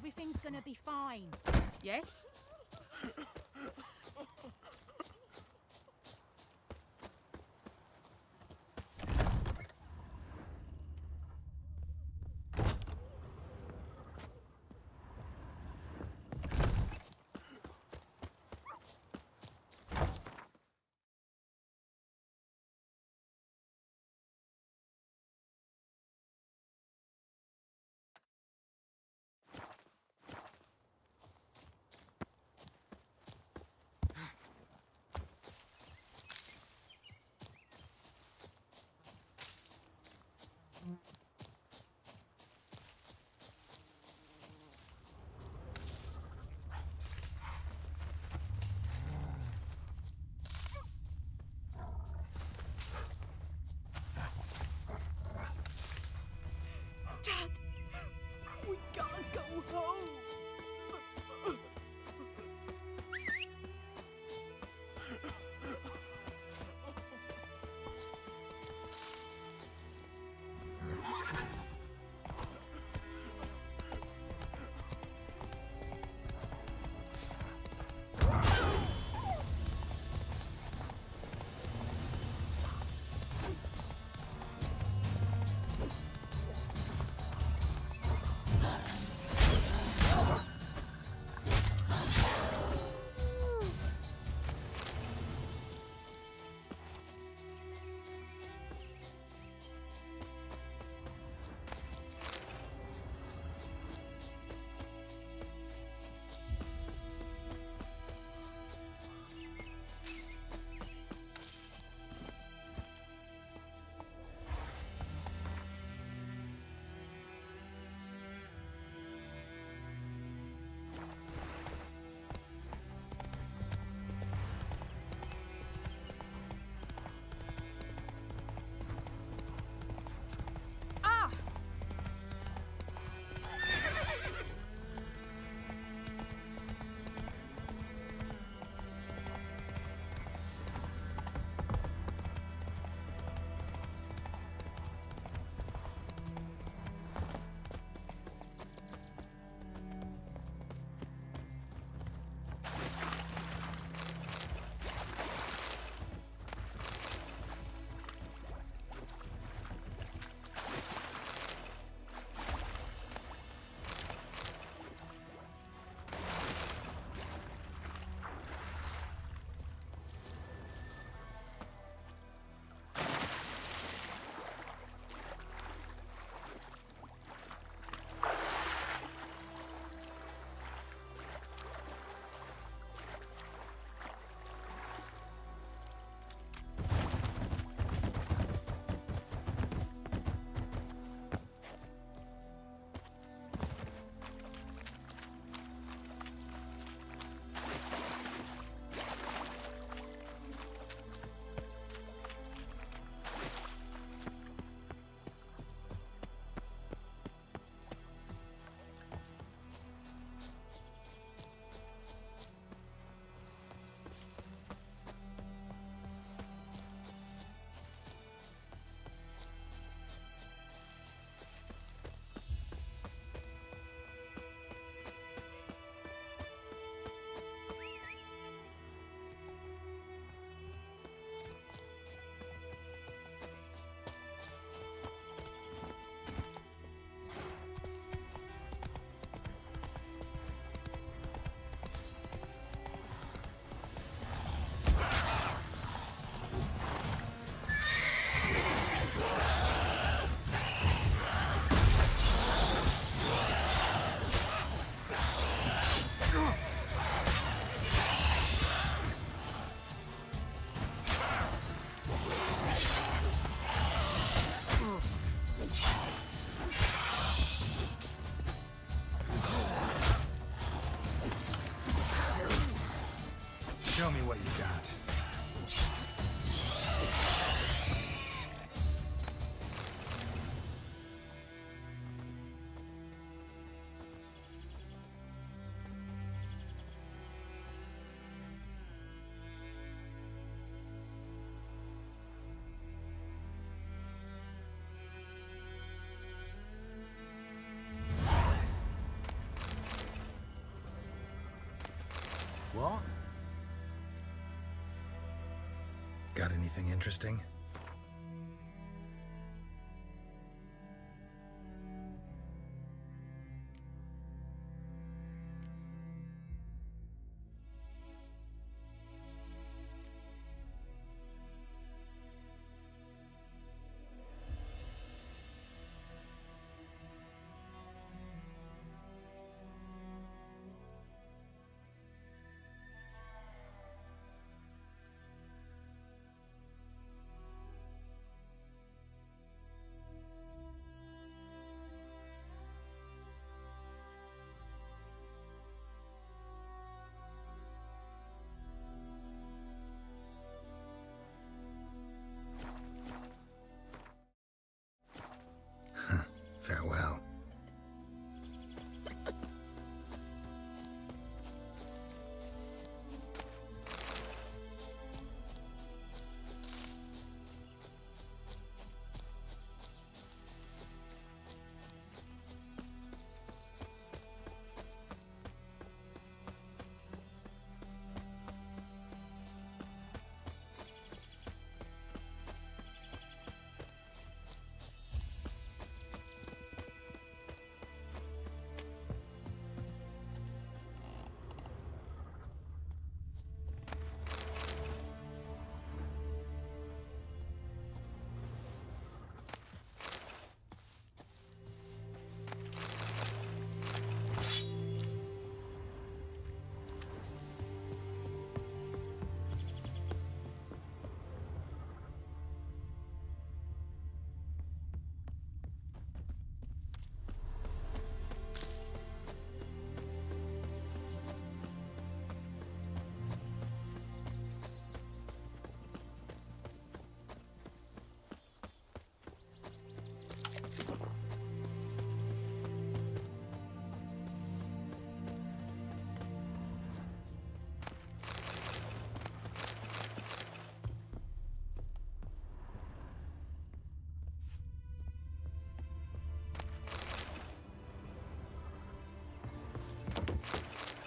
Everything's gonna be fine. Yes? Dad, we gotta go home. Show me what you got. What? Got anything interesting? Farewell.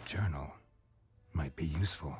Journal might be useful.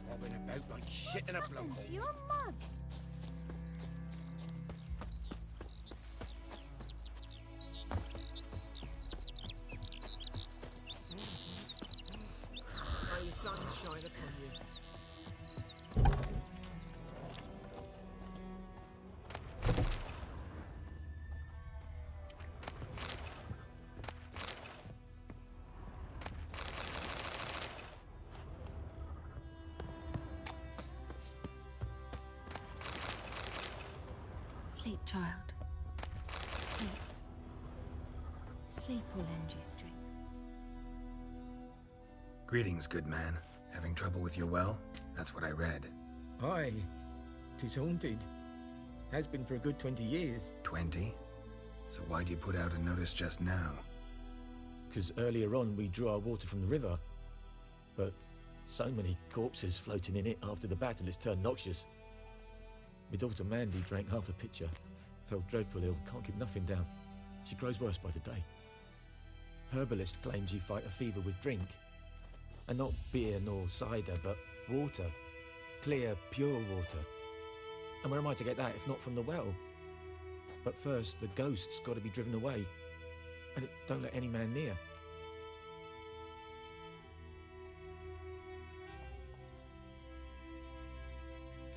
Bobbing about like shit in a bloke. Happened to your mug? May the sun shine upon you. Sleep, child. Sleep. Sleep will lend you strength. Greetings, good man. Having trouble with your well? That's what I read. Aye. 'Tis haunted. Has been for a good 20 years. 20? So why'd you put out a notice just now? Because earlier on we drew our water from the river. But so many corpses floating in it after the battle it's turned noxious. My daughter Mandy drank half a pitcher. Fell dreadful ill, can't keep nothing down. She grows worse by the day. Herbalist claims you fight a fever with drink. And not beer nor cider, but water. Clear, pure water. And where am I to get that if not from the well? But first, the ghost's got to be driven away. And it don't let any man near.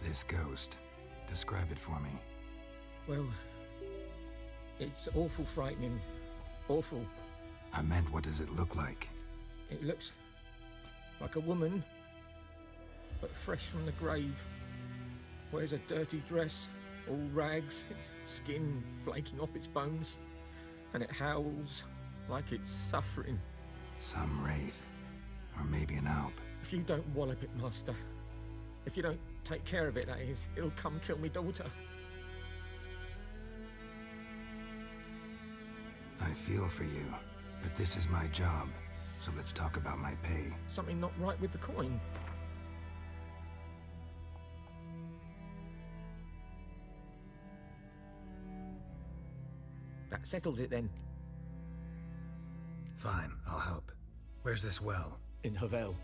This ghost. Describe it for me. Well, it's awful frightening. Awful. I meant, what does it look like? It looks like a woman, but fresh from the grave. Wears a dirty dress, all rags, its skin flaking off its bones, and it howls like it's suffering. Some wraith. Or maybe an alp. If you don't wallop it, Master, if you don't take care of it, that is, it'll come kill me daughter. I feel for you, but this is my job, so let's talk about my pay. Something not right with the coin. That settles it then. Fine, I'll help. Where's this well? In Havel,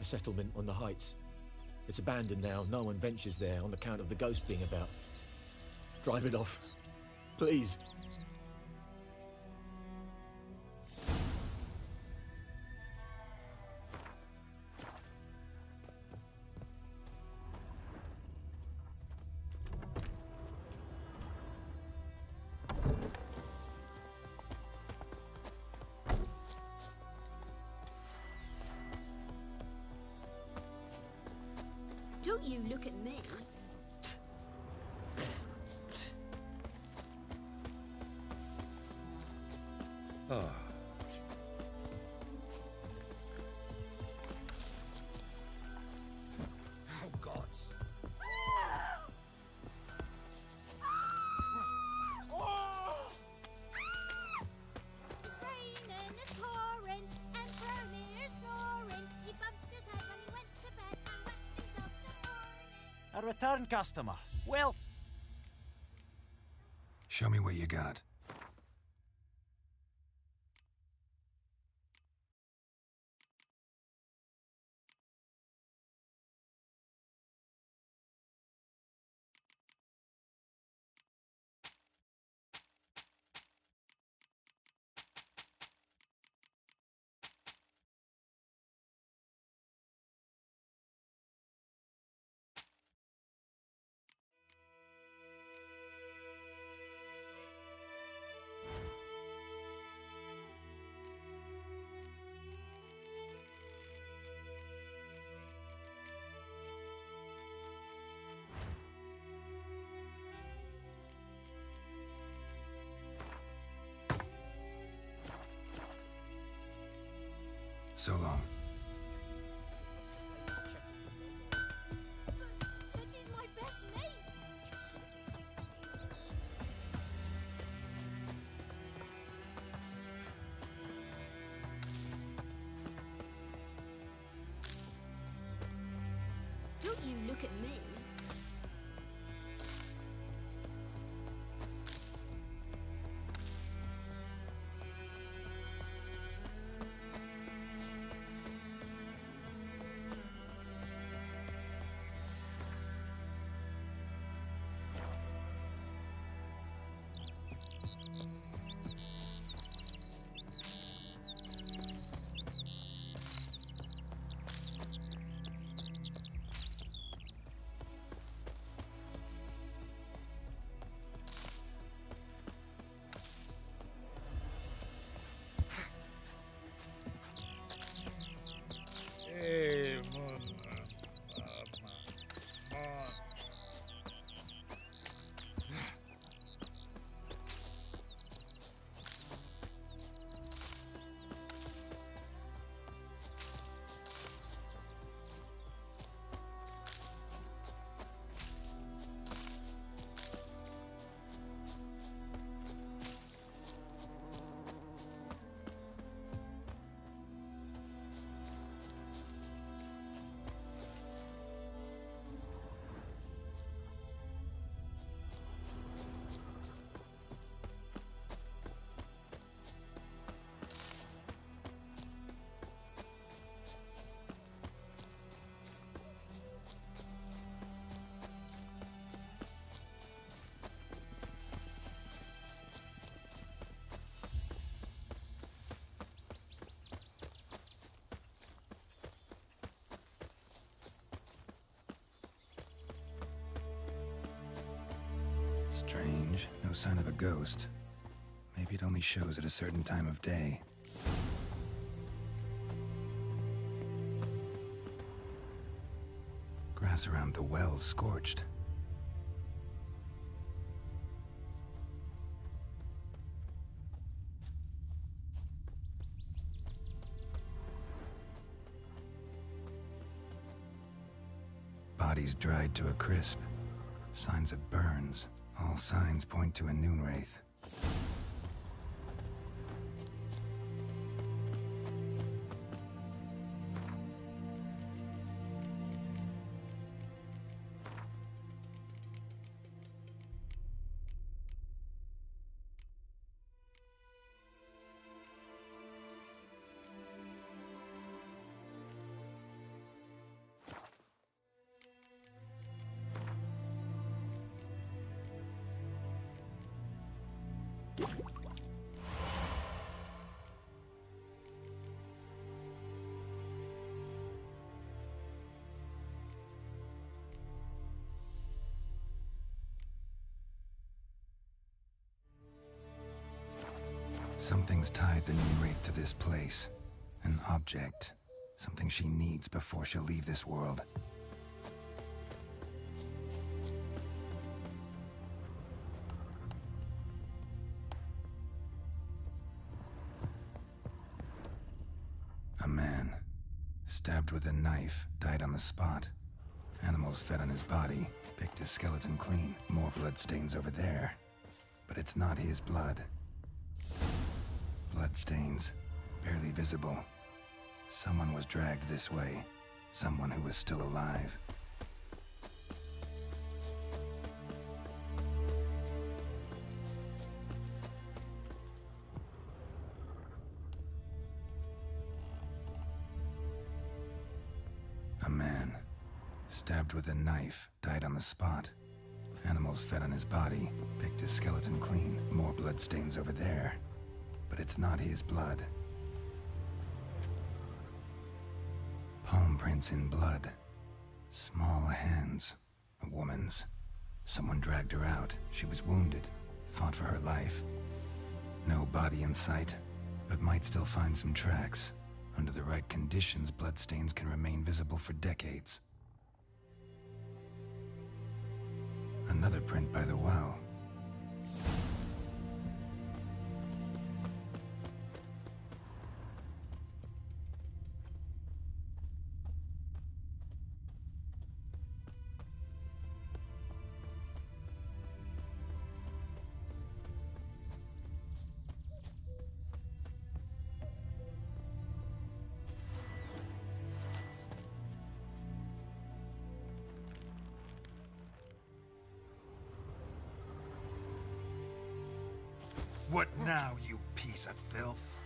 a settlement on the heights. It's abandoned now, no one ventures there on account of the ghost being about. Drive it off, please. Don't you look at me. Oh. Oh, gods. It's raining, it's pouring, and Vermeer's snoring. He bumped his head when he went to bed and wet himself till morning. A return customer. Well, Show me what you got. So long. Chetty's my best mate. Don't you look at me. Strange. No sign of a ghost. Maybe it only shows at a certain time of day. Grass around the well's scorched. Bodies dried to a crisp. Signs of burns. All signs point to a Noonwraith. Something's tied the Noonwraith to this place. An object. Something she needs before she'll leave this world. A man, stabbed with a knife, died on the spot. Animals fed on his body, picked his skeleton clean. More bloodstains over there. But it's not his blood. Bloodstains, barely visible. Someone was dragged this way. Someone who was still alive. A man, stabbed with a knife, died on the spot. Animals fed on his body, picked his skeleton clean. More bloodstains over there. But it's not his blood. Palm prints in blood. Small hands. A woman's. Someone dragged her out. She was wounded. Fought for her life. No body in sight, but might still find some tracks. Under the right conditions, bloodstains can remain visible for decades. Another print by the well. What now, you piece of filth?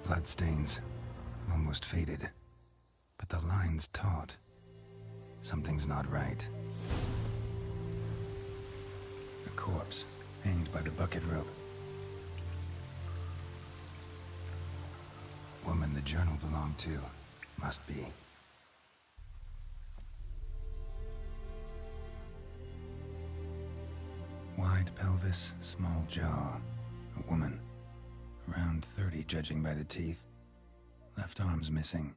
Bloodstains, almost faded, but the line's taut. Something's not right. A corpse, hanged by the bucket rope. Woman the journal belonged to, must be. Wide pelvis, small jaw. A woman. Around 30, judging by the teeth. Left arm's missing.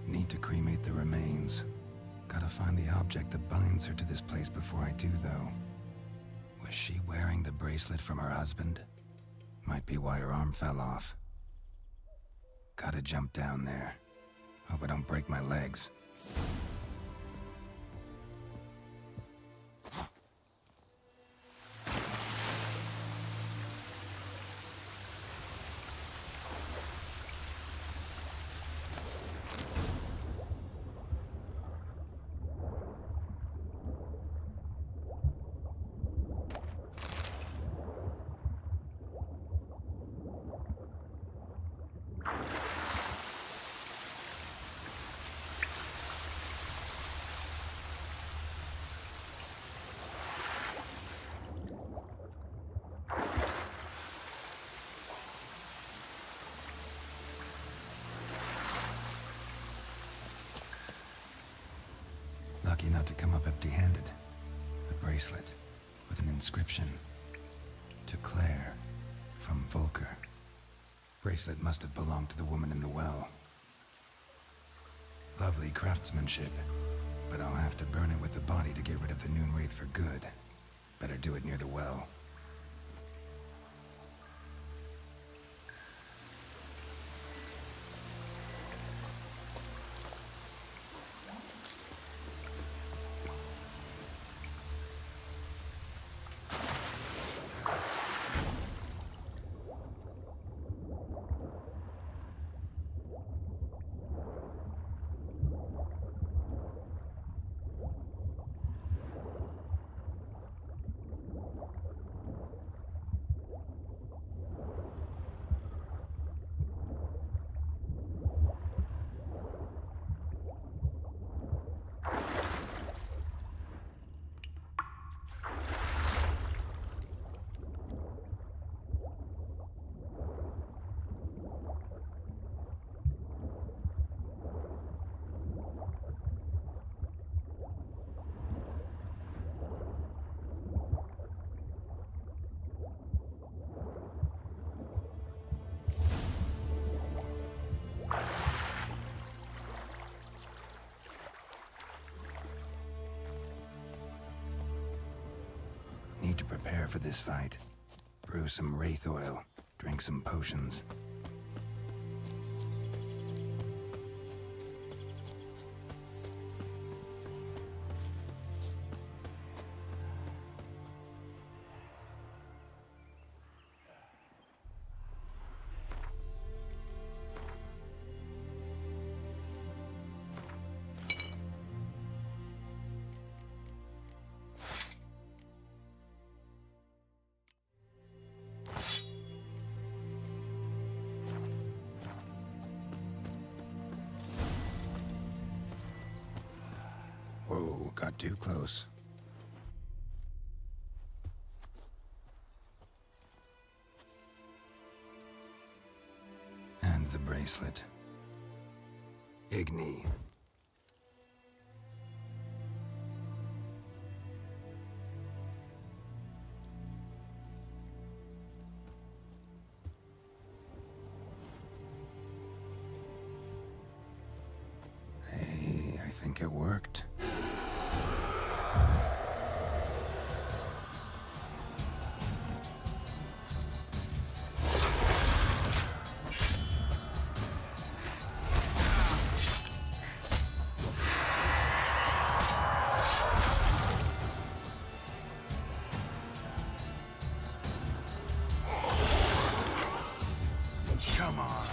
Need to cremate the remains. Gotta find the object that binds her to this place before I do, though. Was she wearing the bracelet from her husband? Might be why her arm fell off. Gotta jump down there. Hope I don't break my legs. Lucky not to come up empty-handed. A bracelet with an inscription. To Claire, from Volker. Bracelet must have belonged to the woman in the well. Lovely craftsmanship, but I'll have to burn it with the body to get rid of the Noonwraith for good. Better do it near the well. Need to prepare for this fight. Brew some wraith oil, drink some potions. Whoa, got too close. And the bracelet. Igni. Hey, I think it worked. Come on.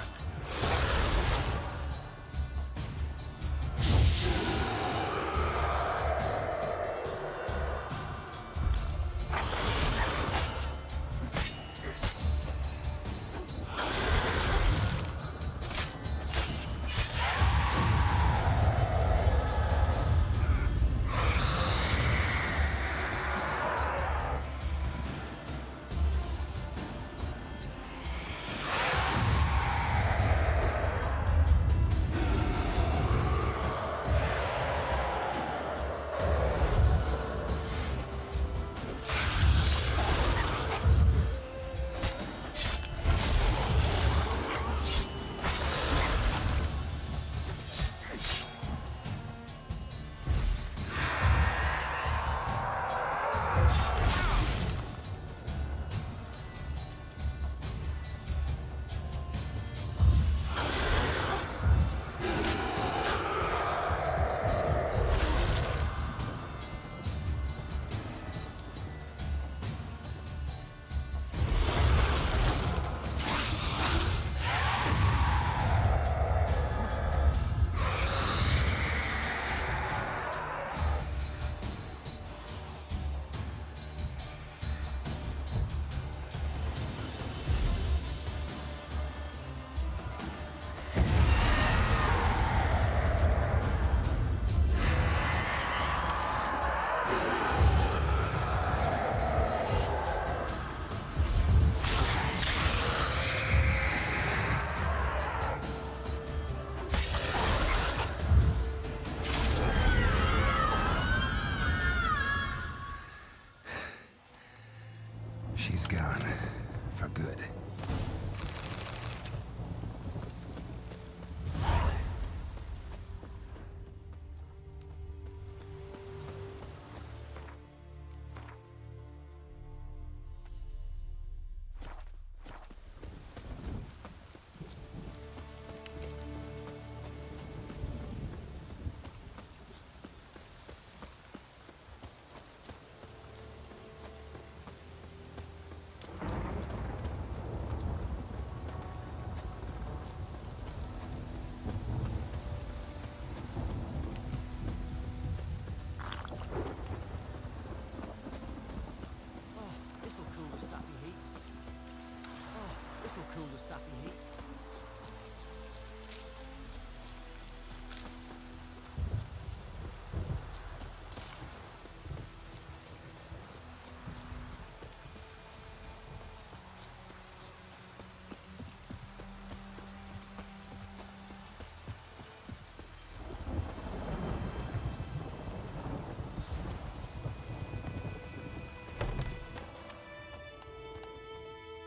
This'll cool the stuffy heat.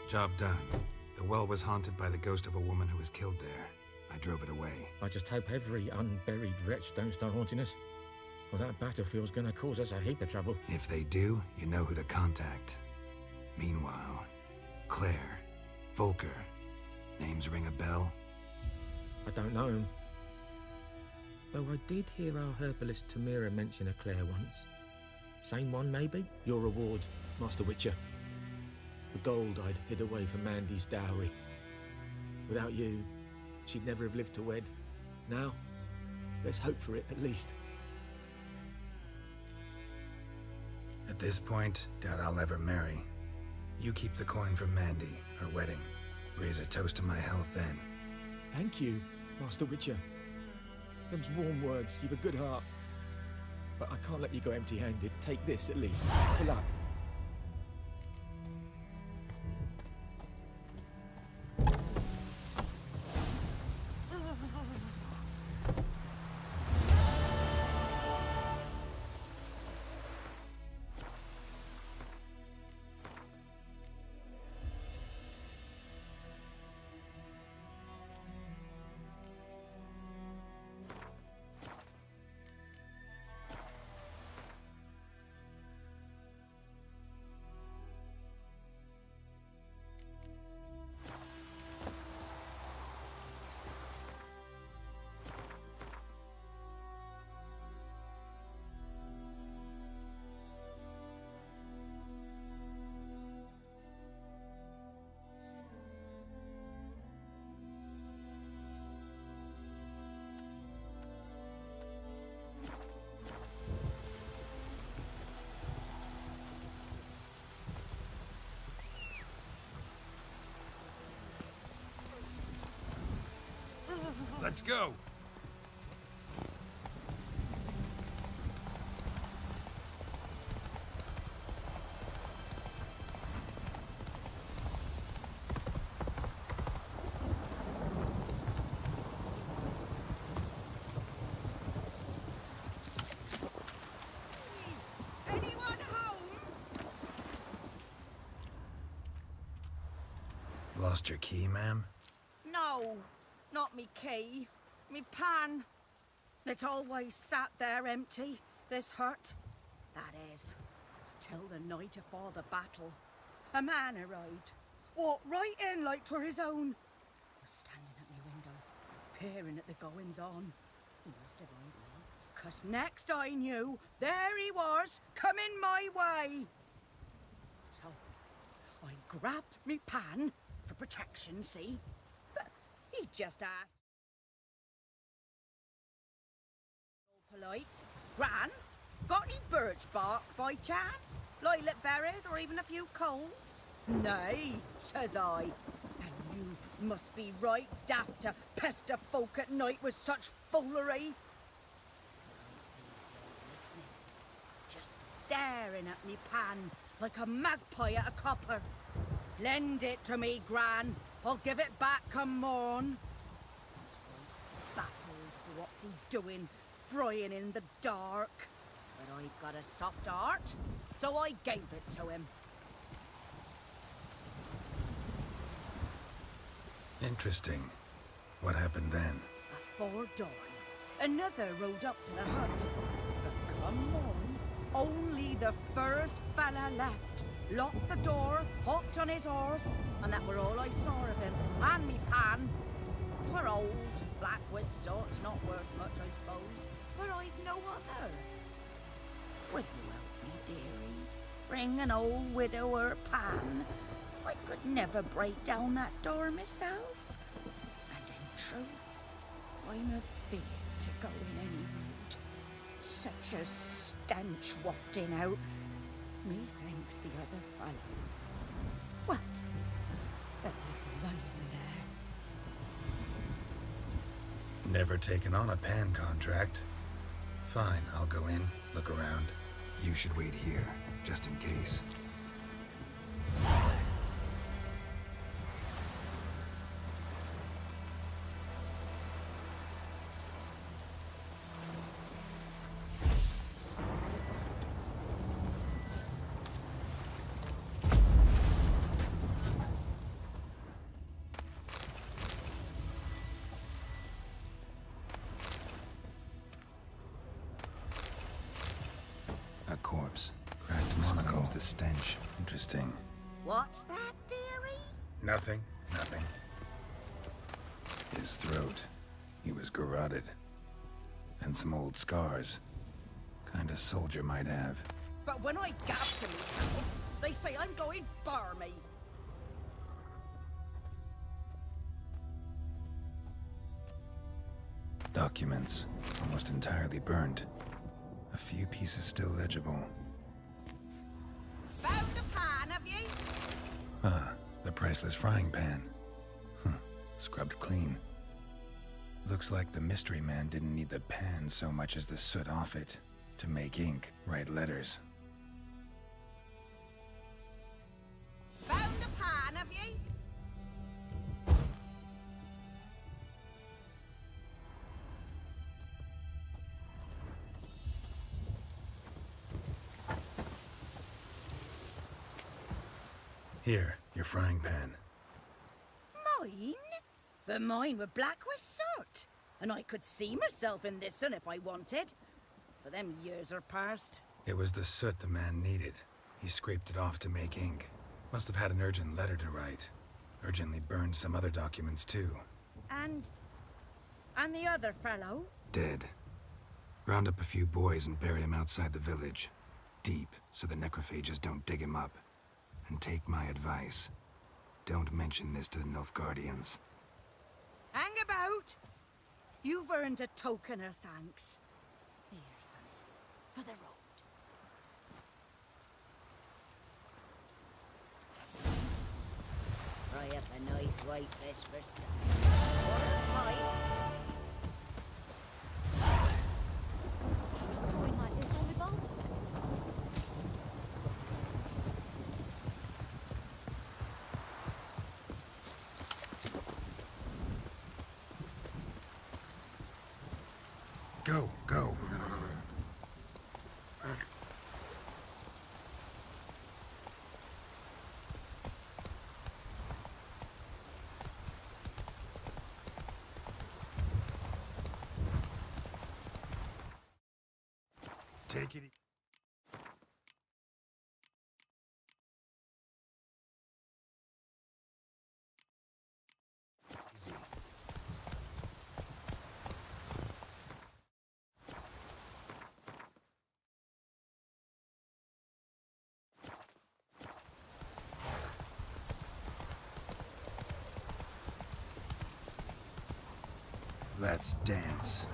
Job done. The well was haunted by the ghost of a woman who was killed there. I drove it away. I just hope every unburied wretch don't start haunting us. Well, that battlefield's gonna cause us a heap of trouble. If they do, you know who to contact. Meanwhile, Claire, Volker, names ring a bell? I don't know him. Though I did hear our herbalist Tamira mention a Claire once. Same one, maybe? Your reward, Master Witcher. The gold I'd hid away for Mandy's dowry. Without you, she'd never have lived to wed. Now, there's hope for it, at least. At this point, doubt I'll ever marry. You keep the coin from Mandy, her wedding. Raise a toast to my health then. Thank you, Master Witcher. Them's warm words. You've a good heart. But I can't let you go empty-handed. Take this, at least. For luck. Let's go! Anyone home? Lost your key, ma'am? No, not me key. Me pan. It's always sat there empty, this hut. That is, till the night afore the battle. A man arrived, walked right in like 'twere his own. Was standing at me window, peering at the goings-on. He must have eyed me, 'cause next I knew, there he was, coming my way. So, I grabbed me pan, for protection, see? But he just asked. Polite. Gran, got any birch bark by chance? Lilac berries or even a few coals? Nay, says I. And you must be right daft to pester folk at night with such foolery. But I sees you listening, just staring at me pan like a magpie at a copper. Lend it to me, Gran. I'll give it back come morn. He's right baffled for what's he doing, frying in the dark. But I've got a soft heart, so I gave it to him. Interesting. What happened then? Afore dawn, another rode up to the hut. But come morn, only the first fella left. Locked the door, hopped on his horse, and that were all I saw of him. And me pan. 'Twere old, black with soot, not worth much, I suppose. But I've no other. Would you help me, dearie? Bring an old widower pan. I could never break down that door myself. And in truth, I'm afeard to go in any road. Such a stench wafting out. Methinks the other fellow. Well, at There's money in there. Never taken on a pan contract. Fine, I'll go in, look around. You should wait here, just in case. A corpse. Cracked monocle. The stench. Interesting. What's that, dearie? Nothing. His throat. He was garroted. And some old scars. Kind a soldier might have. But when I gab to myself, they say I'm going barmy. Documents. Almost entirely burnt. A few pieces still legible. Found the pan, have you? Ah, the priceless frying pan. Scrubbed clean. Looks like the mystery man didn't need the pan so much as the soot off it to make ink, write letters. Found the pan, have you? Here, your frying pan. Mine? But mine were black with soot. And I could see myself in this one if I wanted. But them years are past. It was the soot the man needed. He scraped it off to make ink. Must have had an urgent letter to write. Urgently burned some other documents too. And the other fellow? Dead. Round up a few boys and bury him outside the village. Deep, so the necrophages don't dig him up. And take my advice. Don't mention this to the Nilfgaardians. Hang about! You've earned a token of thanks. Here, sonny, for the road. Fry up a nice white fish for supper. Order Going like this on the boat. Go, go. Take it easy. Let's dance.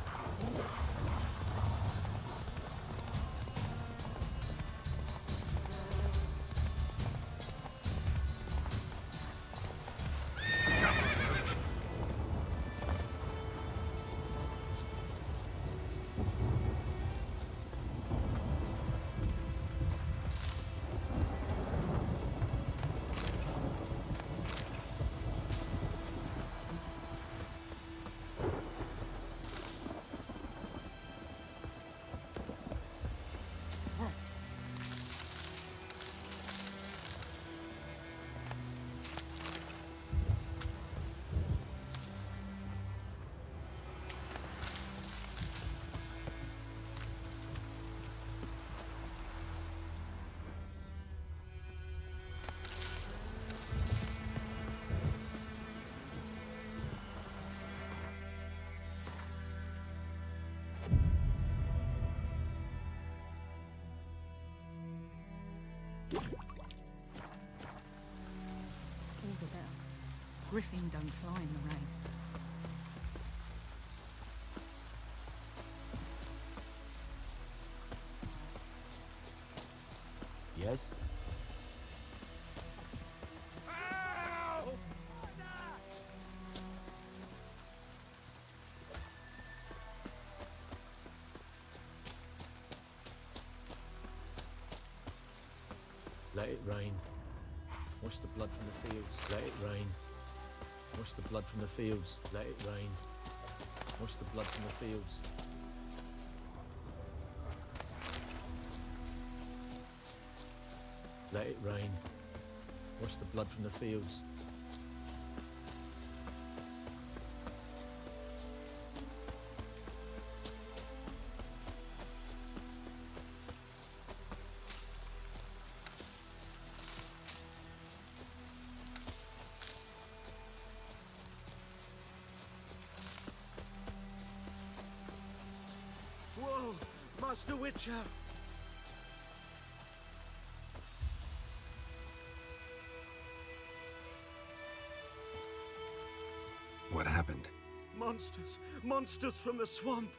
All the better. Griffin don't fly in the rain. Yes? let it rain. Wash the blood from the fields, let it rain. Wash the blood from the fields, let it rain. Wash the blood from the fields. Let it rain. Wash the blood from the fields. Whoa, Master Witcher! What happened? Monsters! Monsters from the swamp!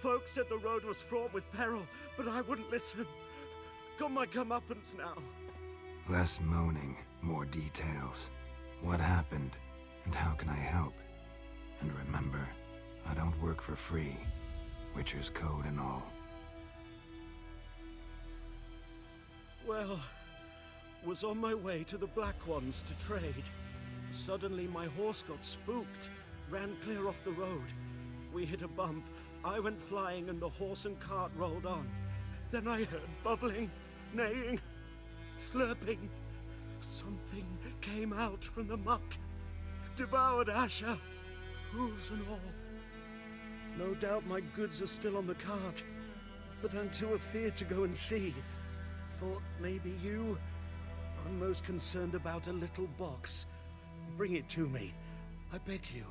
Folk said the road was fraught with peril, but I wouldn't listen. Got my comeuppance now. Less moaning, more details. What happened, and how can I help? And remember, I don't work for free. Witcher's code and all. Well, was on my way to the Black Ones to trade. Suddenly my horse got spooked, ran clear off the road. We hit a bump, I went flying and the horse and cart rolled on. Then I heard bubbling, neighing, slurping. Something came out from the muck, devoured Asher, hooves and all. No doubt my goods are still on the cart, but I'm too afeard to go and see. Thought maybe you. I'm most concerned about a little box. Bring it to me, I beg you.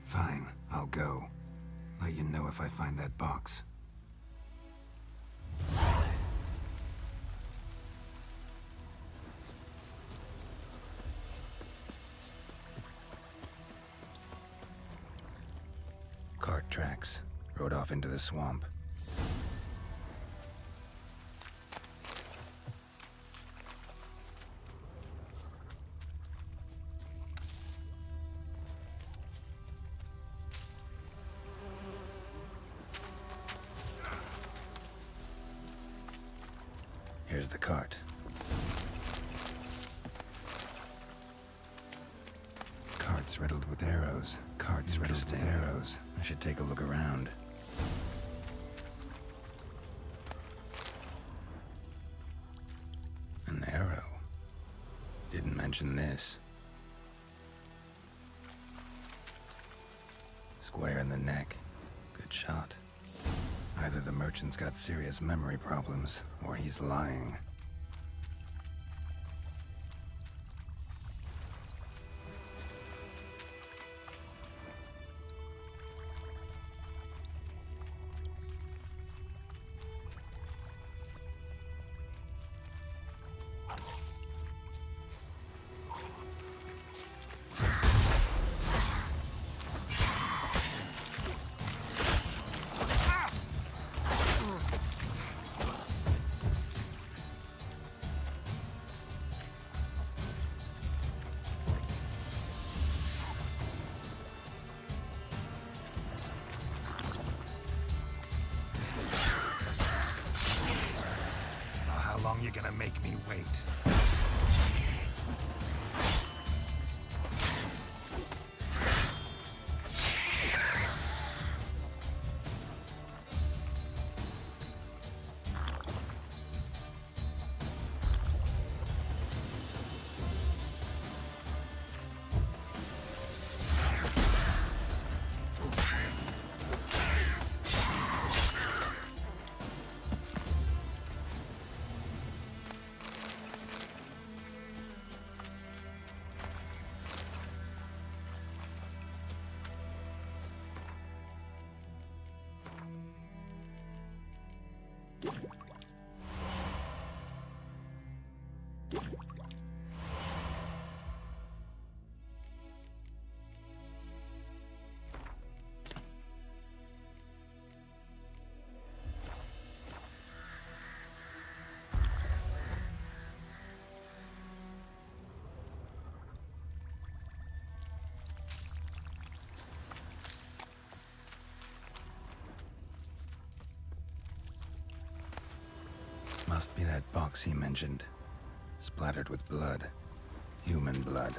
Fine, I'll go. Let you know if I find that box. Cart tracks. Rode off into the swamp. Here's the cart. Cart's riddled with arrows. Cart's riddled with arrows. I should take a look around. An arrow. Didn't mention this. Square in the neck. Good shot. Either the merchant's got serious memory problems, or he's lying. How long you gonna make me wait? Must be that box he mentioned. Splattered with blood. Human blood.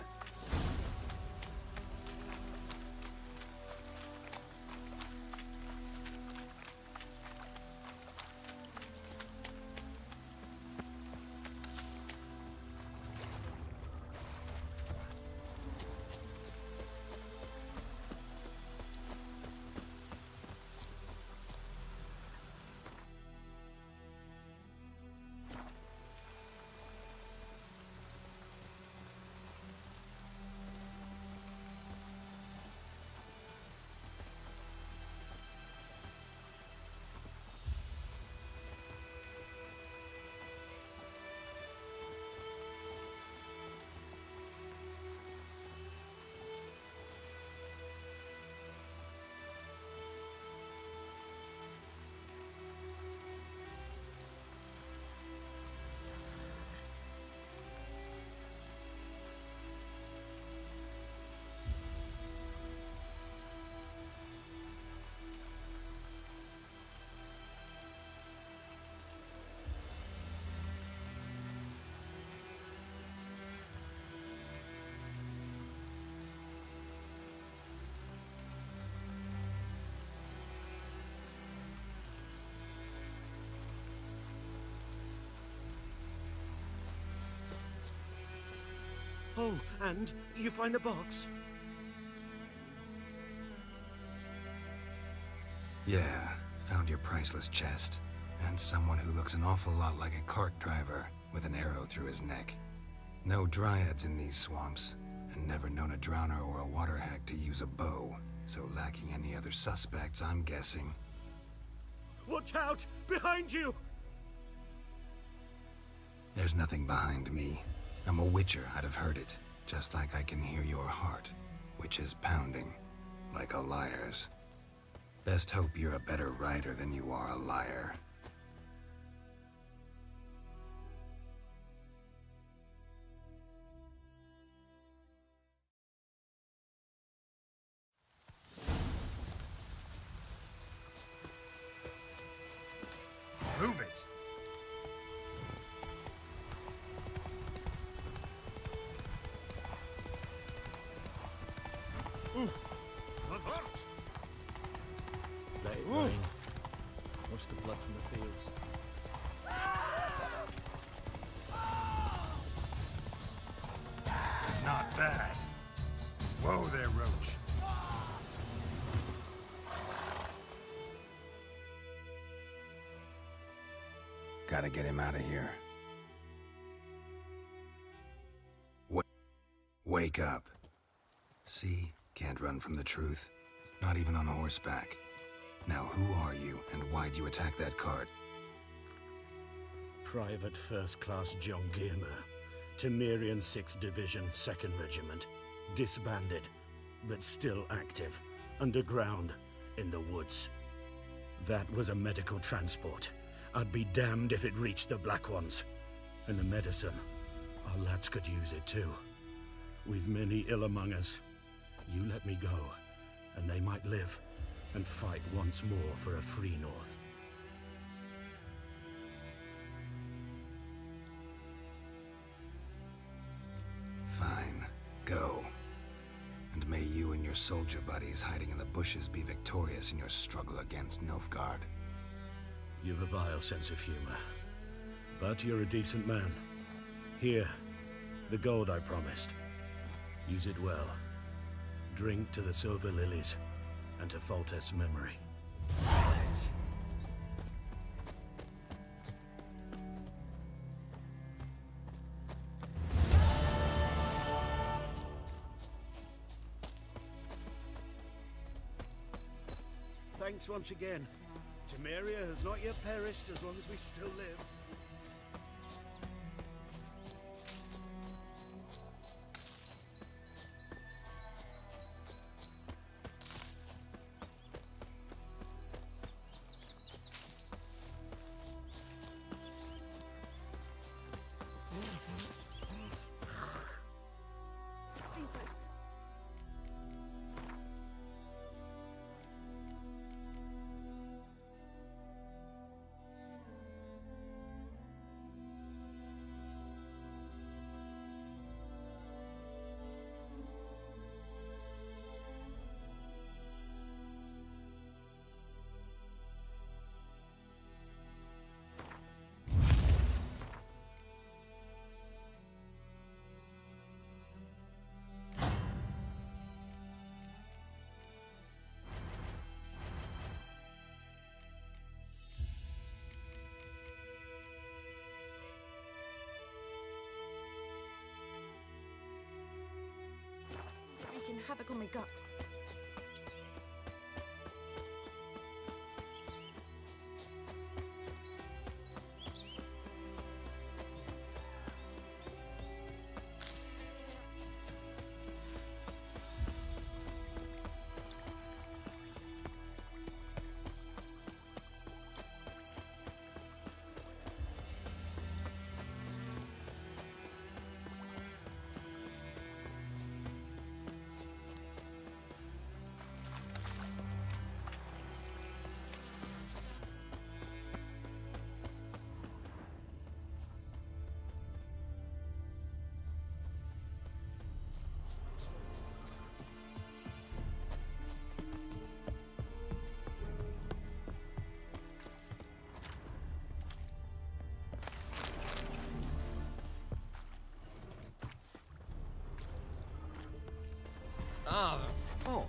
Oh, and you find the box? Yeah, found your priceless chest. And someone who looks an awful lot like a cart driver with an arrow through his neck. No dryads in these swamps, and never known a drowner or a water hack to use a bow. So lacking any other suspects, I'm guessing. Watch out! Behind you! There's nothing behind me. I'm a witcher, I'd have heard it. Just like I can hear your heart, which is pounding, like a liar's. Best hope you're a better writer than you are a liar. Move it! Let it rain. Wash the blood from the fields. Not bad. Whoa there, Roach. Gotta get him out of here. Wake up. See? Can't run from the truth. Not even on horseback. Now who are you, and why'd you attack that cart? Private First Class John Giermer, Temerian 6th Division, 2nd Regiment. Disbanded, but still active. Underground, in the woods. That was a medical transport. I'd be damned if it reached the Black Ones. And the medicine, our lads could use it too. We've many ill among us. You let me go, and they might live, and fight once more for a free North. Fine. Go. And may you and your soldier buddies hiding in the bushes be victorious in your struggle against Nilfgaard. You've a vile sense of humor. But you're a decent man. Here, the gold I promised. Use it well. Drink to the Silver Lilies, and to Foltest's memory. Thanks once again. Temeria has not yet perished as long as we still live. havoc on my gut. Oh.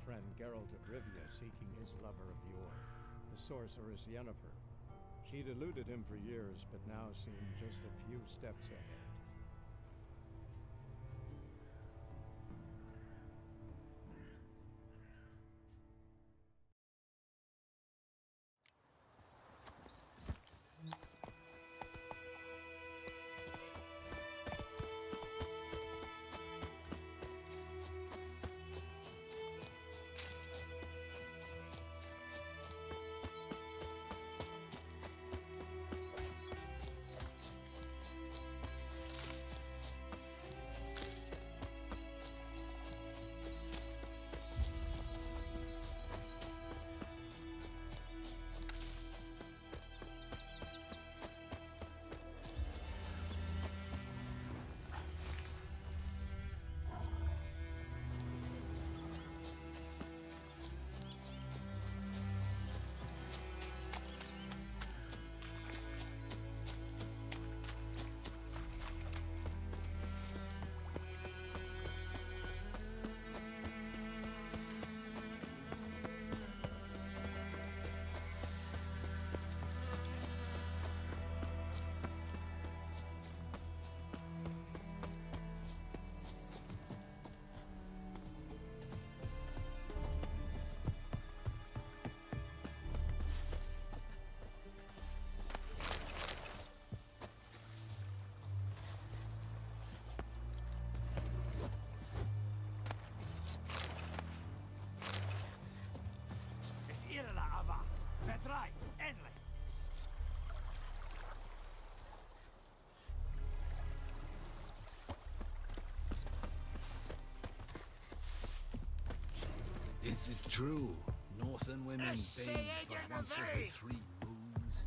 Friend Geralt of Rivia seeking his lover of yore, the sorceress Yennefer. She'd eluded him for years, but now seemed just a few steps ahead. Is it true? Northern women bathe but once every 3 moons?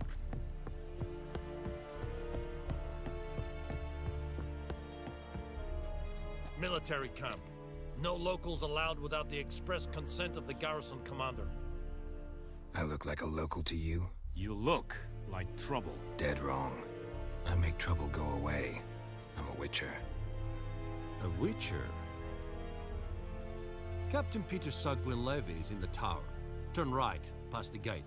Military camp. No locals allowed without the express consent of the garrison commander. I look like a local to you? You look like trouble. Dead wrong. I make trouble go away. I'm a witcher. A witcher? Captain Peter Sugwin Levy is in the tower. Turn right, past the gate.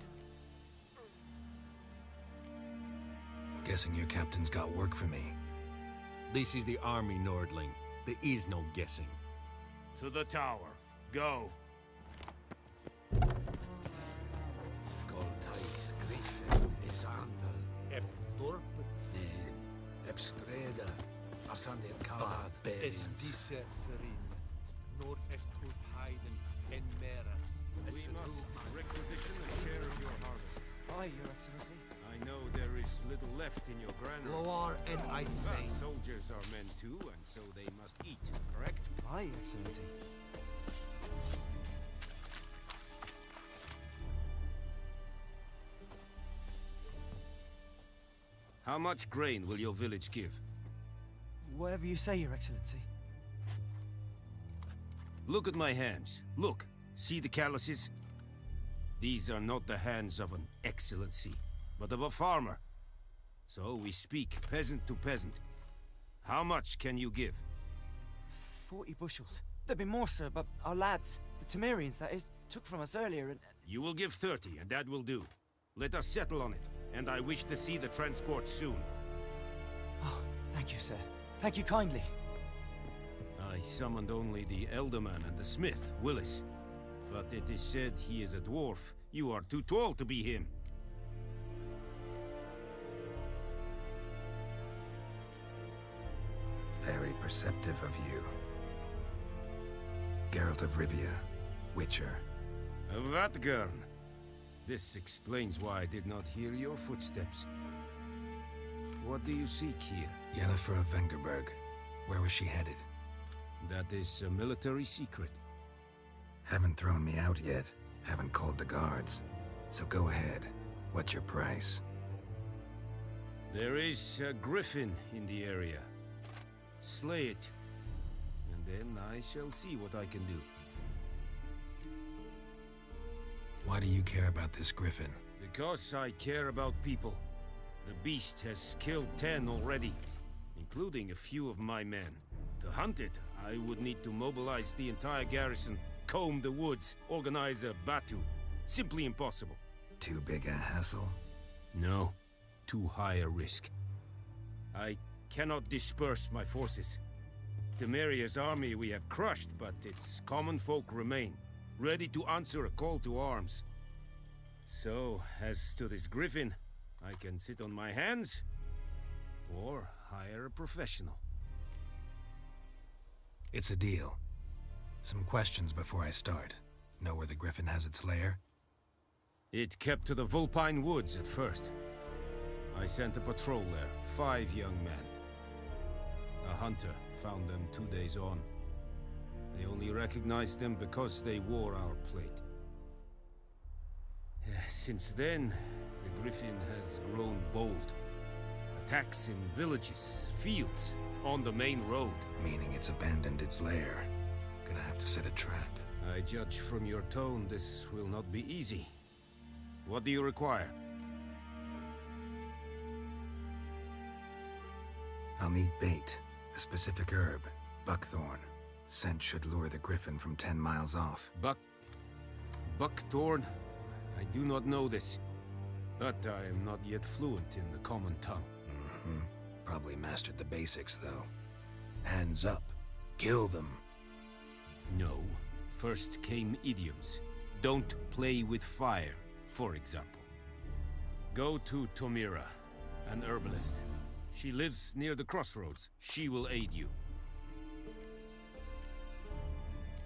Guessing your captain's got work for me. This is the army, Nordling. There is no guessing. To the tower. Go. Goltais Griffin is Anvel. Epdorp. Epstreda. Arsander Kala. Es diese Ferin. Nord est Ulfheiden en Meras. We must requisition a share of your harvest. Aye, Your Excellency. I know there is little left in your granaries. Loar and Eidfein. Soldiers are men too, and so they must eat, correct? Aye, Excellency. How much grain will your village give? Whatever you say, Your Excellency. Look at my hands. Look. See the calluses? These are not the hands of an excellency, but of a farmer. So we speak peasant to peasant. How much can you give? 40 bushels. There'd be more, sir, but our lads, the Temerians, that is, took from us earlier and... You will give 30, and that will do. Let us settle on it, and I wish to see the transport soon. Oh, thank you, sir. Thank you kindly. I summoned only the Elderman and the smith, Willis. But it is said he is a dwarf. You are too tall to be him. Very perceptive of you. Geralt of Rivia, Witcher. Vatgern. This explains why I did not hear your footsteps. What do you seek here? Yennefer of Vengerberg. Where was she headed? That is a military secret. Haven't thrown me out yet. Haven't called the guards. So go ahead. What's your price? There is a griffin in the area. Slay it, and then I shall see what I can do. Why do you care about this griffin? Because I care about people. The beast has killed 10 already, including a few of my men. To hunt it, I would need to mobilize the entire garrison, comb the woods, organize a batu. Simply impossible. Too big a hassle? No, too high a risk. I cannot disperse my forces. Temeria's army we have crushed, but its common folk remain, ready to answer a call to arms. So, as to this griffin, I can sit on my hands, or hire a professional. It's a deal. Some questions before I start. Know where the griffin has its lair? It kept to the Vulpine Woods at first. I sent a patrol there, 5 young men. A hunter found them 2 days on. They only recognized them because they wore our plate. Since then, the griffin has grown bold. Attacks in villages, fields, on the main road. Meaning it's abandoned its lair. Gonna have to set a trap. I judge from your tone this will not be easy. What do you require? I'll need bait. A specific herb. Buckthorn. Scent should lure the griffin from 10 miles off. Buckthorn? I do not know this. But I am not yet fluent in the common tongue. Probably mastered the basics, though. Hands up. Kill them. No. First came idioms. Don't play with fire, for example. Go to Tomira, an herbalist. She lives near the crossroads. She will aid you.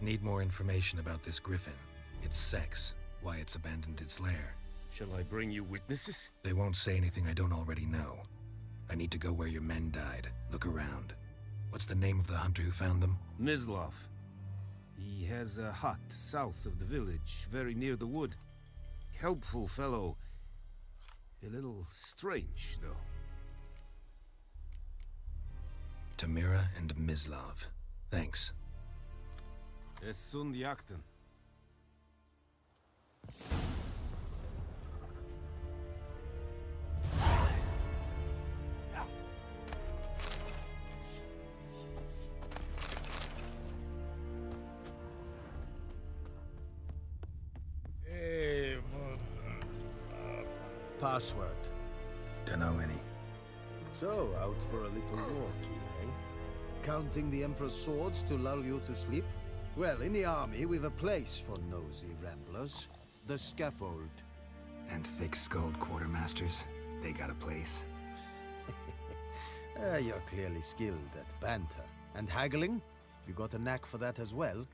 Need more information about this griffin. Its sex, why it's abandoned its lair. Shall I bring you witnesses? They won't say anything I don't already know. I need to go where your men died. Look around. What's the name of the hunter who found them? Mislav. He has a hut south of the village, very near the wood. Helpful fellow. A little strange, though. Tomira and Mislav. Thanks. Es sunt jakten. Password. Dunno any. So, out for a little walk, eh? Counting the Emperor's swords to lull you to sleep? Well, in the army, we've a place for nosy ramblers. The scaffold. And thick-skulled quartermasters? They got a place. You're clearly skilled at banter. And haggling? You got a knack for that as well?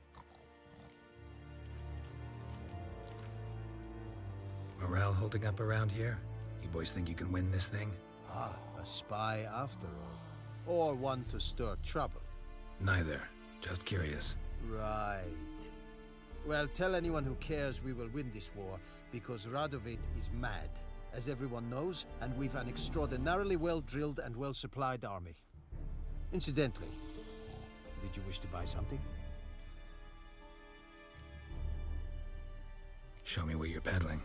Morale holding up around here? You boys think you can win this thing? Ah, a spy after all. Or one to stir trouble. Neither. Just curious. Right. Well, tell anyone who cares we will win this war, because Radovid is mad, as everyone knows, and we've an extraordinarily well-drilled and well-supplied army. Incidentally, did you wish to buy something? Show me what you're peddling.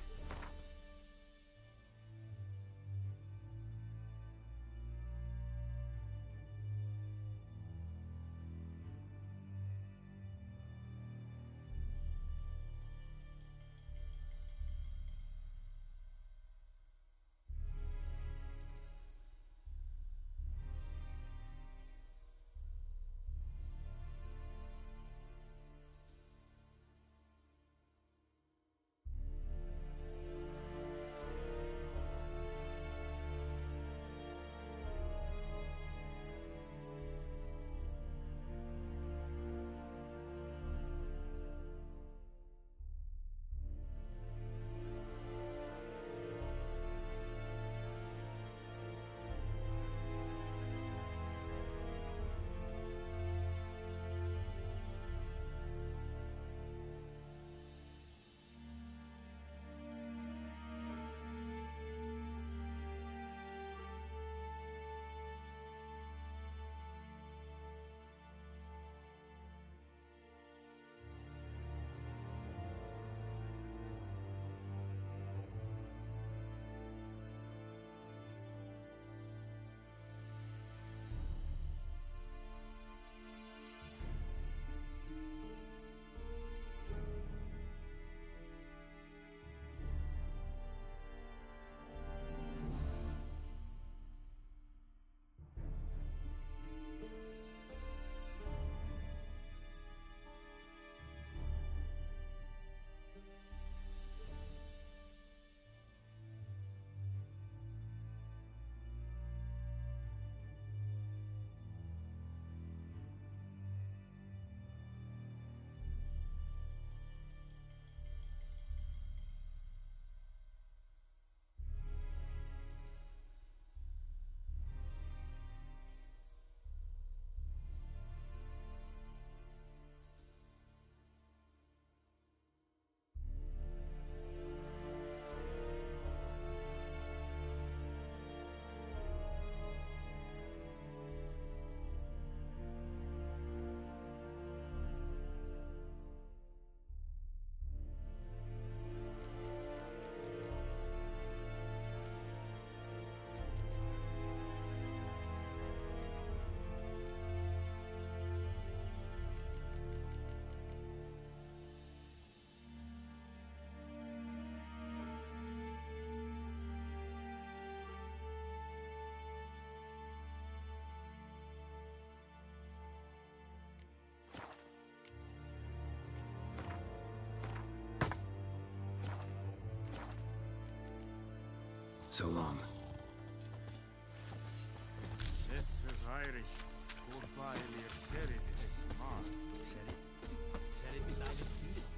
So long.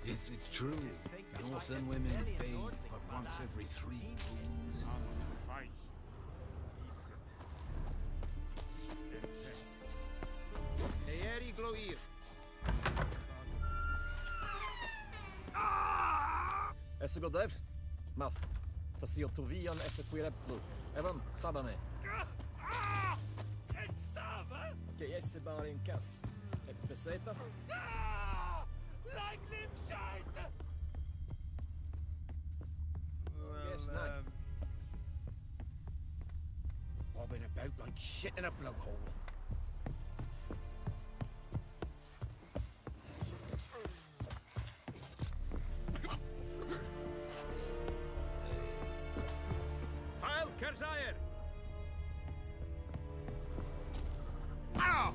Is it true? Northern women bathe but once every 3 moons. Eri gloir. Esse godev? Math. Fasio tovian esse quireplu. Evan, sabane. Che esse bar in cas. E peseta? Like Limscheiße! Yes, no. Bobbing about like shit in a blowhole. Heil Kerzayer! Ow!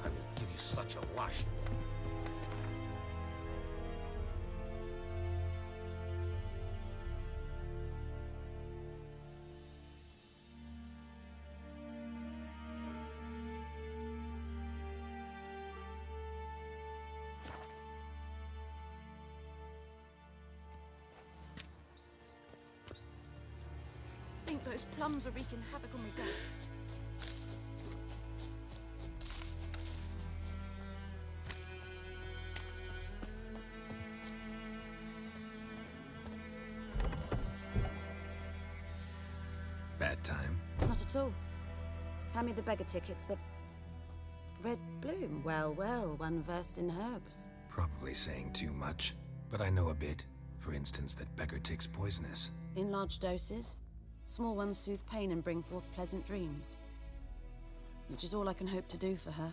I will give you such a lash. I think those plums are wreaking havoc on me gut. Bad time. Not at all. Hand me the beggar tickets, the... Red Bloom. Well, well, one versed in herbs. Probably saying too much, but I know a bit. For instance, that beggar tick's poisonous. In large doses. Small ones soothe pain and bring forth pleasant dreams. Which is all I can hope to do for her.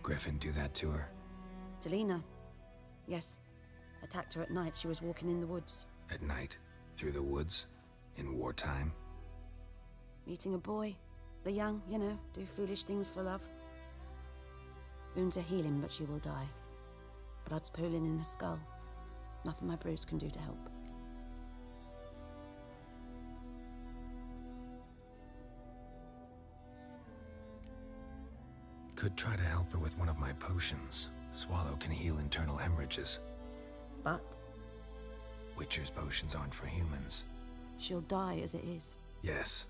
Griffin do that to her? To Lena. Yes. Attacked her at night. She was walking in the woods. At night? Through the woods? In wartime? Meeting a boy. The young, you know, do foolish things for love. Wounds are healing, but she will die. Blood's pooling in her skull. Nothing my brews can do to help. Could try to help her with one of my potions. Swallow can heal internal hemorrhages. But? Witcher's potions aren't for humans. She'll die as it is. Yes.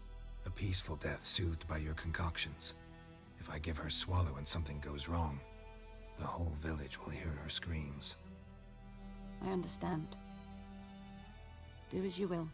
A peaceful death soothed by your concoctions. If I give her Swallow and something goes wrong, the whole village will hear her screams. I understand. Do as you will.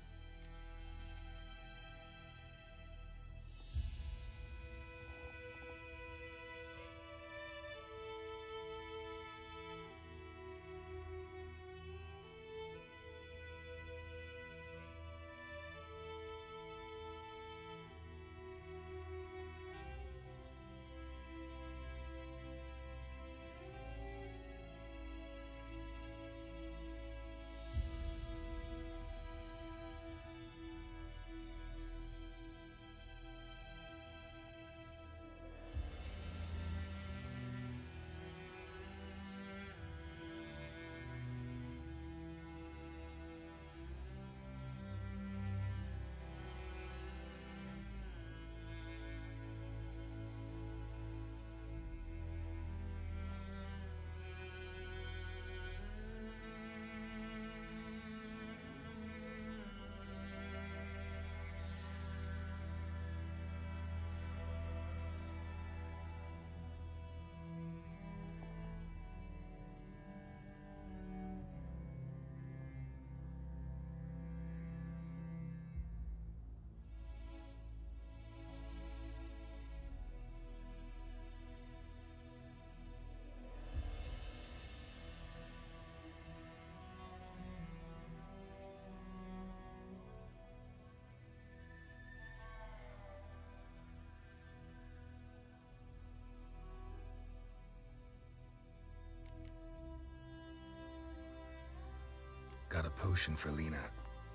Got a potion for Lena.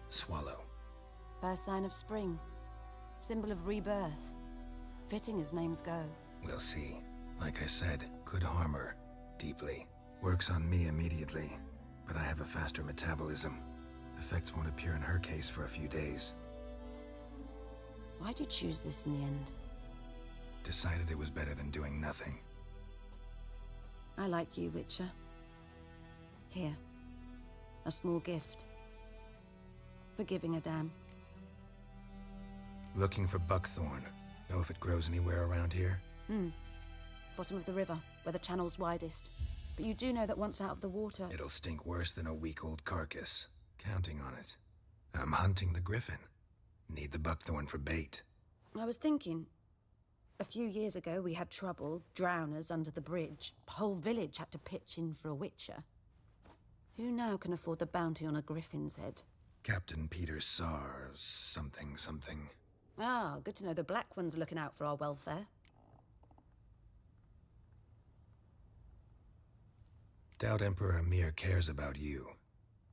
Swallow. First sign of spring. Symbol of rebirth. Fitting as names go. We'll see. Like I said, could harm her. Deeply. Works on me immediately, but I have a faster metabolism. Effects won't appear in her case for a few days. Why'd you choose this in the end? Decided it was better than doing nothing. I like you, Witcher. Here. A small gift. For giving a damn. Looking for buckthorn. Know if it grows anywhere around here? Bottom of the river, where the channel's widest. But you do know that once out of the water... It'll stink worse than a week-old carcass. Counting on it. I'm hunting the griffin. Need the buckthorn for bait. I was thinking... A few years ago, we had trouble. Drowners under the bridge. Whole village had to pitch in for a witcher. Who now can afford the bounty on a griffin's head? Captain Peter Sars... something. Ah, good to know the Black One's looking out for our welfare. Doubt Emperor Emhyr cares about you.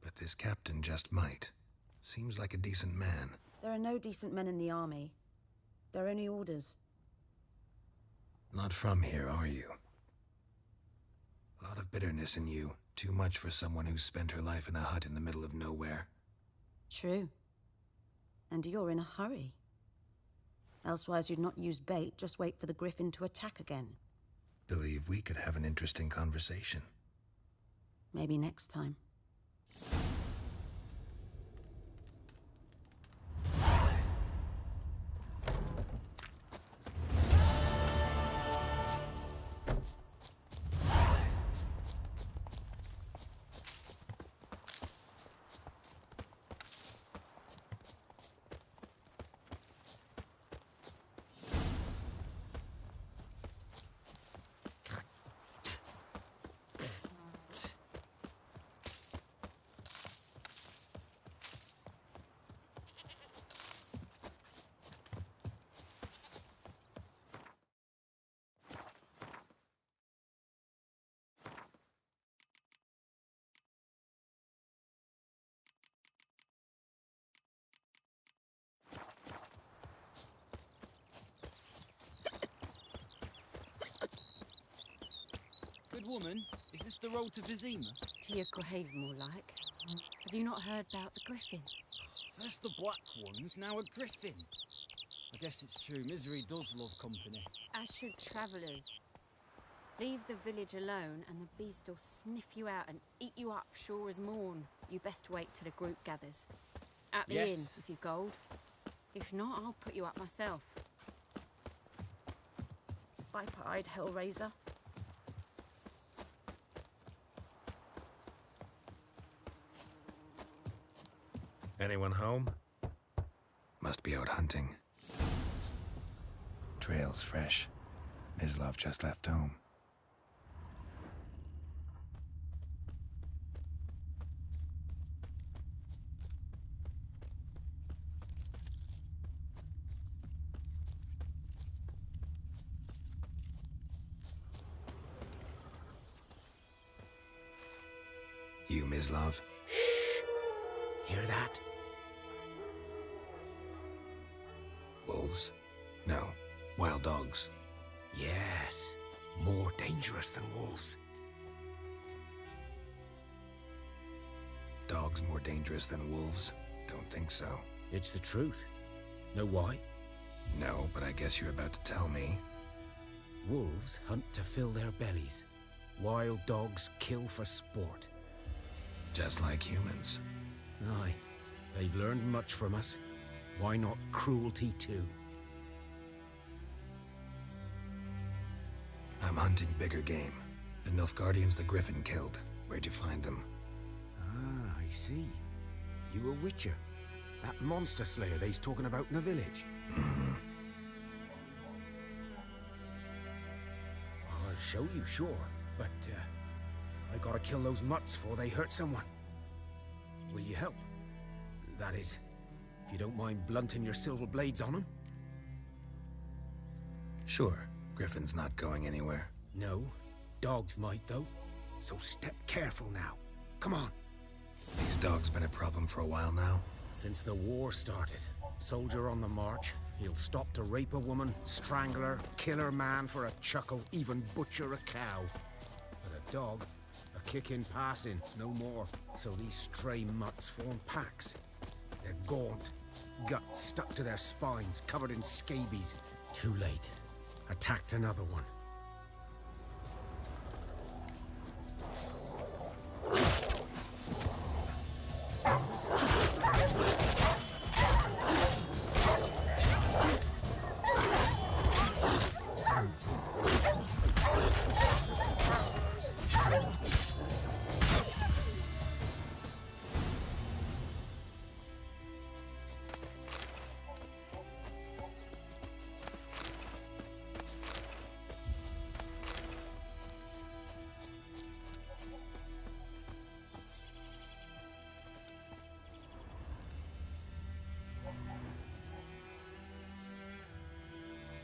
But this captain just might. Seems like a decent man. There are no decent men in the army. They're only orders. Not from here, are you? A lot of bitterness in you. Too much for someone who's spent her life in a hut in the middle of nowhere. True. And you're in a hurry. Elsewise you'd not use bait, just wait for the griffin to attack again. Believe we could have an interesting conversation. Maybe next time. woman? Is this the road to Vizima? To your grave, more like. Have you not heard about the griffin? First the black ones, now a griffin. I guess it's true, misery does love company. As should travellers. Leave the village alone and the beast will sniff you out and eat you up sure as morn. You best wait till the group gathers. At the inn, if you've gold. If not, I'll put you up myself. Viper-eyed Hellraiser. Anyone home? Must be out hunting. Trail's fresh. Mislav just left home. You, Mislav? Hear that? Wolves? No. Wild dogs. Yes. More dangerous than wolves. Dogs more dangerous than wolves? Don't think so. It's the truth. Know why? No, but I guess you're about to tell me. Wolves hunt to fill their bellies. Wild dogs kill for sport. Just like humans. Aye. They've learned much from us. Why not cruelty too? I'm hunting bigger game. The Nilfgaardians the Griffin killed. Where'd you find them? Ah, I see. You a witcher. That monster slayer they's talking about in the village. Mm-hmm. I'll show you, sure. But, I gotta kill those mutts before they hurt someone. Will you help? That is, if you don't mind blunting your silver blades on them. Sure. Griffin's not going anywhere. No. Dogs might, though. So step careful now. Come on. These dogs been a problem for a while now? Since the war started. Soldier on the march. He'll stop to rape a woman, strangle her, kill her man for a chuckle, even butcher a cow. But a dog, a kick in passing, no more. So these stray mutts form packs. They're gaunt, guts stuck to their spines, covered in scabies. Too late. Attacked another one.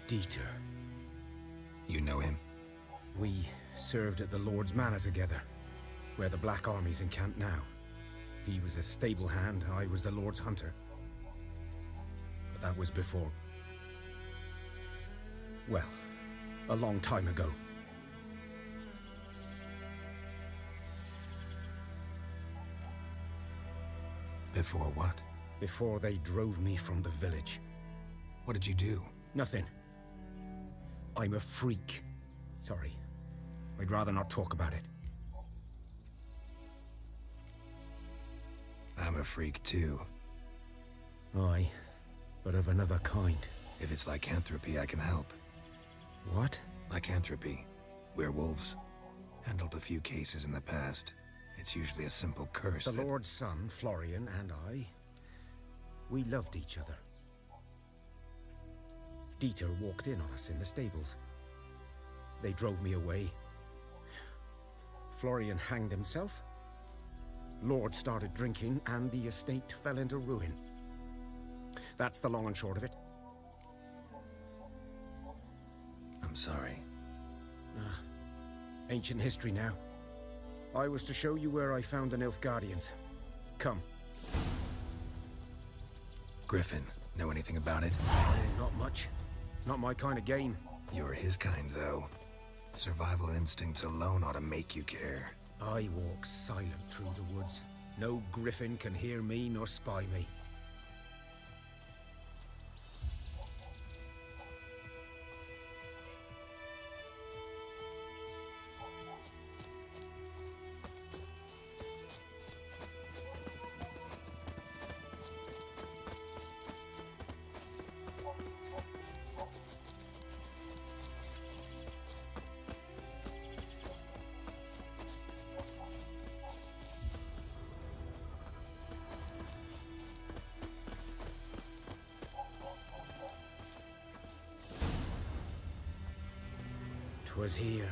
Dieter. You know him? We served at the Lord's Manor together, where the Black Army's encamped now. He was a stable hand, I was the Lord's hunter. But that was before... well, a long time ago. Before what? Before they drove me from the village. What did you do? Nothing. I'm a freak. Sorry. I'd rather not talk about it. I'm a freak too. Aye, but of another kind. If it's lycanthropy, I can help. What? Lycanthropy. Werewolves. Handled a few cases in the past. It's usually a simple curse The Lord's son, Florian, and I, we loved each other. Dieter walked in on us in the stables. They drove me away. Florian hanged himself. Lord started drinking, and the estate fell into ruin. That's the long and short of it. I'm sorry. Ancient history now. I was to show you where I found the Nilfgaardians. Come. Griffin, know anything about it? Not much. Not my kind of game. You're his kind, though. Survival instincts alone ought to make you care. I walk silent through the woods. No griffin can hear me nor spy me. Was here.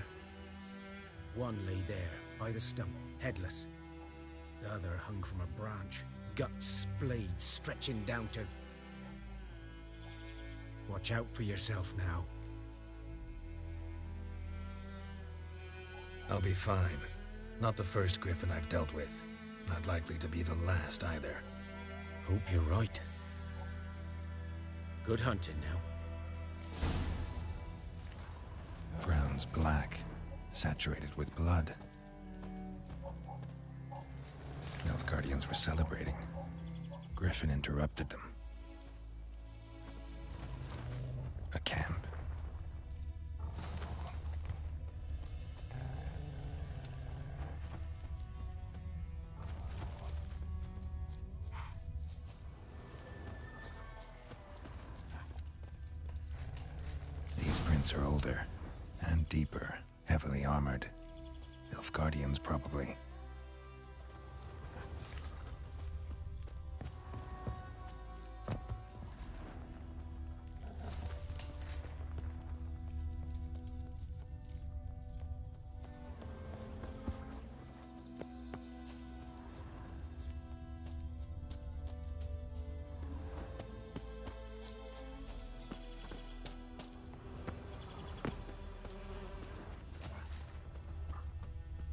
One lay there, by the stump, headless. The other hung from a branch, guts splayed, stretching down to... Watch out for yourself now. I'll be fine. Not the first griffin I've dealt with. Not likely to be the last either. Hope you're right. Good hunting now. Ground's black, saturated with blood. Nilfgaardians were celebrating. Griffin interrupted them. A camp. These prints are older. And deeper, heavily armored. Nilfgaardians, probably.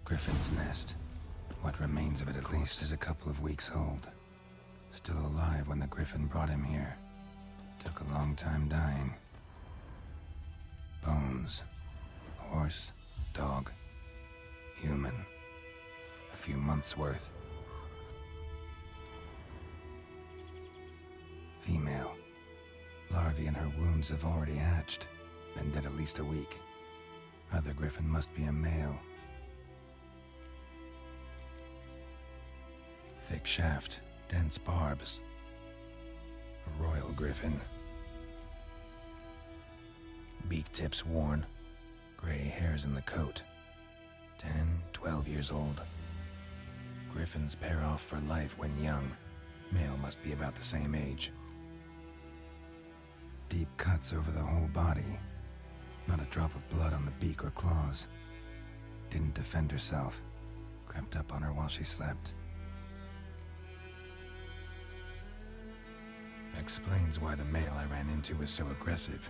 Griffin's nest. What remains of it, at least, is a couple of weeks old. Still alive when the Griffin brought him here. Took a long time dying. Bones. Horse. Dog. Human. A few months' worth. Female. Larvae in her wounds have already hatched. Been dead at least a week. Other Griffin must be a male. Thick shaft, dense barbs. A royal griffin. Beak tips worn. Gray hairs in the coat. 10, 12 years old. Griffins pair off for life when young. Male must be about the same age. Deep cuts over the whole body. Not a drop of blood on the beak or claws. Didn't defend herself. Crept up on her while she slept. Explains why the male I ran into was so aggressive.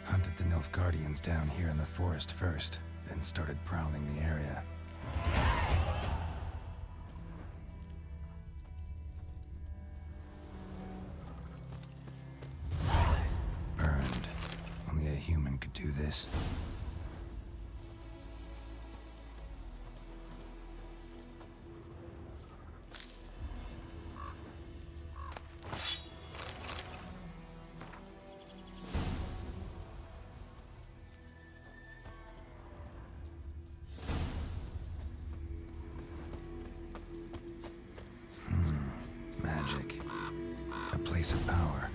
Hunted the Nilfgaardians down here in the forest first, then started prowling the area. Burned. Only a human could do this. Magic. A place of power.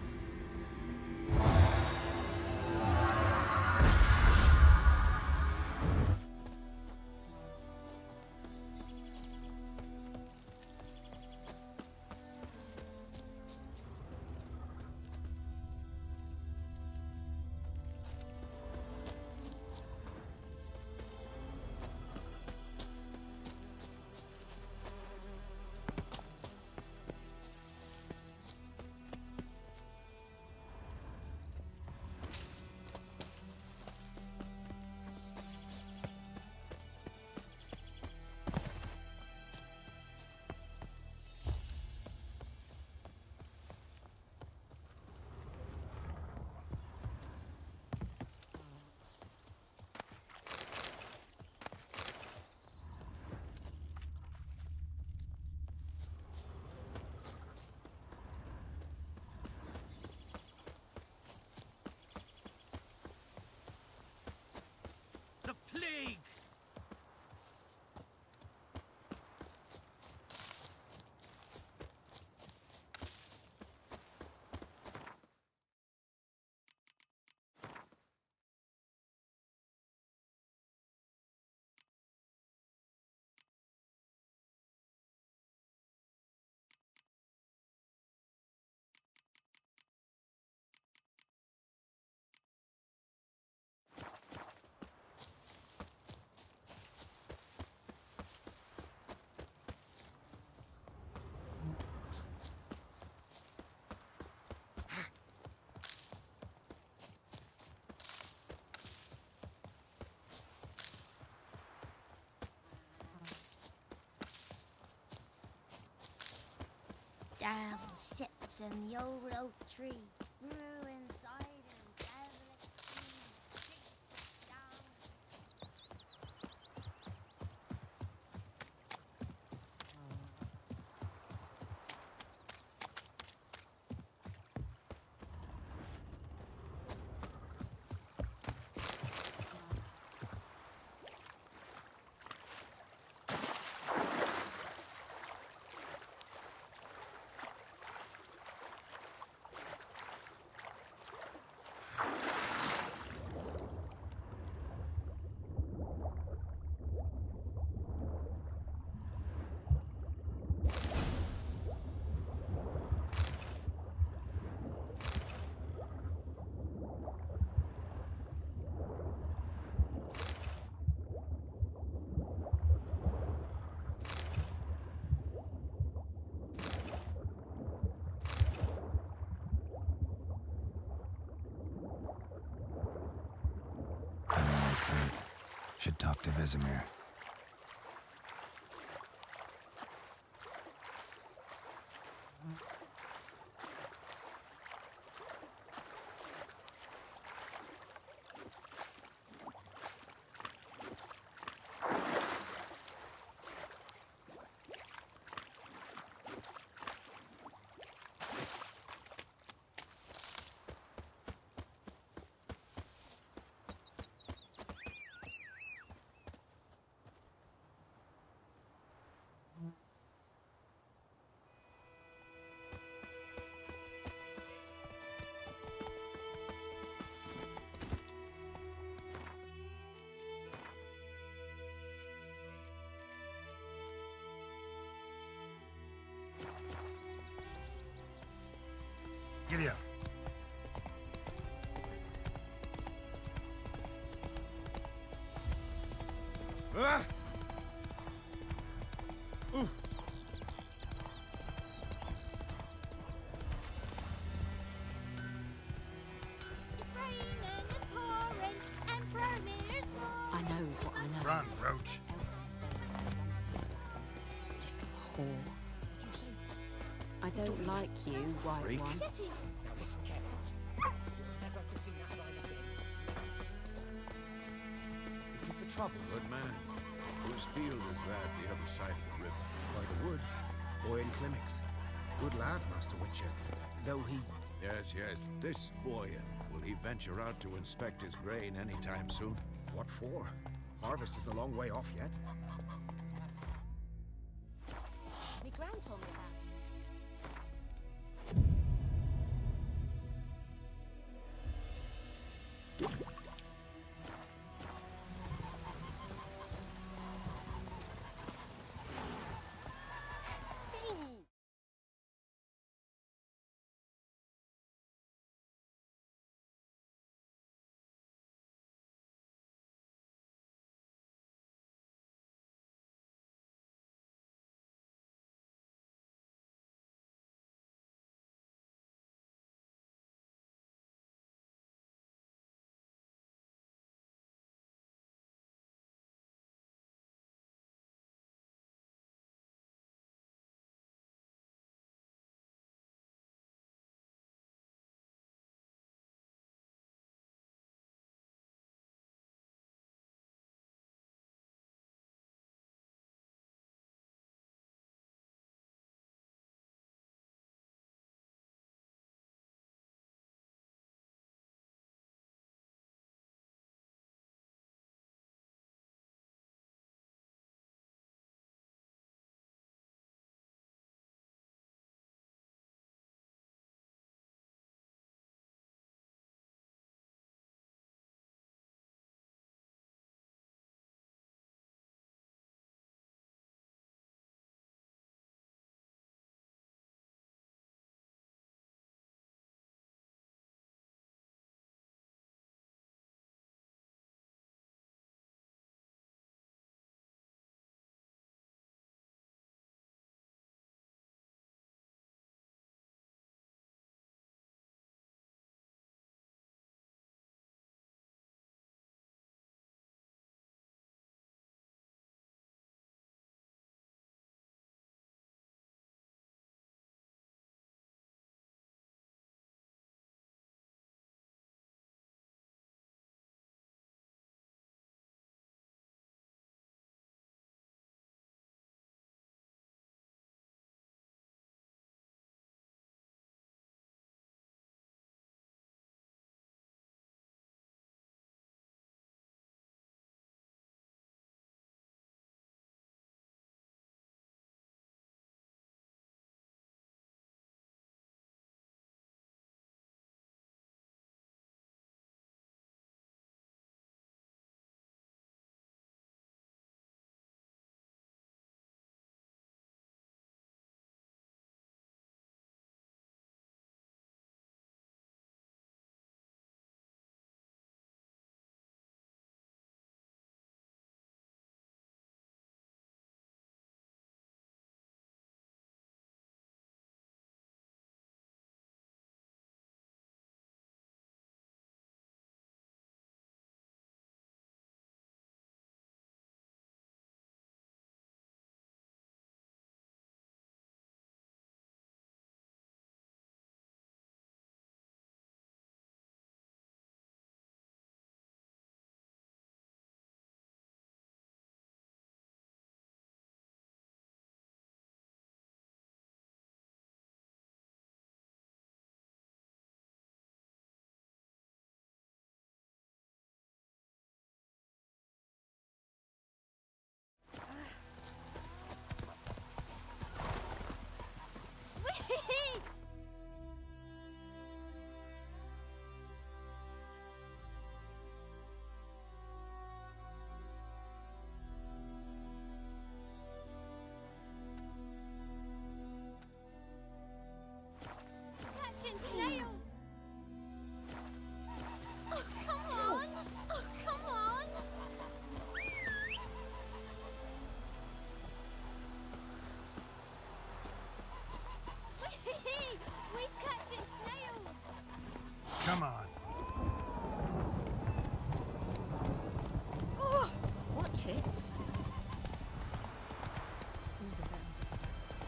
down sits in the old oak tree, grew inside and devilish down. Should talk to Vesemir. Giddy up. Ah! Ooh. It's raining, it's pouring, and Vermeer's snoring. I knows what I know. Run, Roach. Little whore. I don't like you, white Freak. one. Jetty! Now listen carefully. Never to see that line again. Looking for trouble, good man. Whose field is that the other side of the river? By the wood. Boy in Clinics. Good lad, Master Witcher. Though he... Yes, yes. This Boyan. Will he venture out to inspect his grain anytime soon? What for? Harvest is a long way off yet. Me gran told me about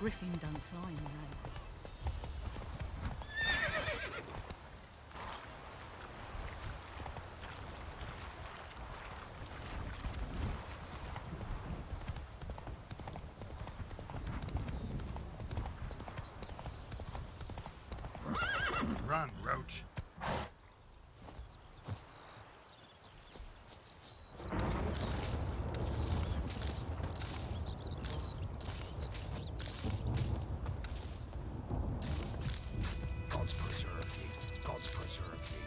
Griffin don't fly in the rain. Run, Roach. Gods preserve ye. Gods preserve ye.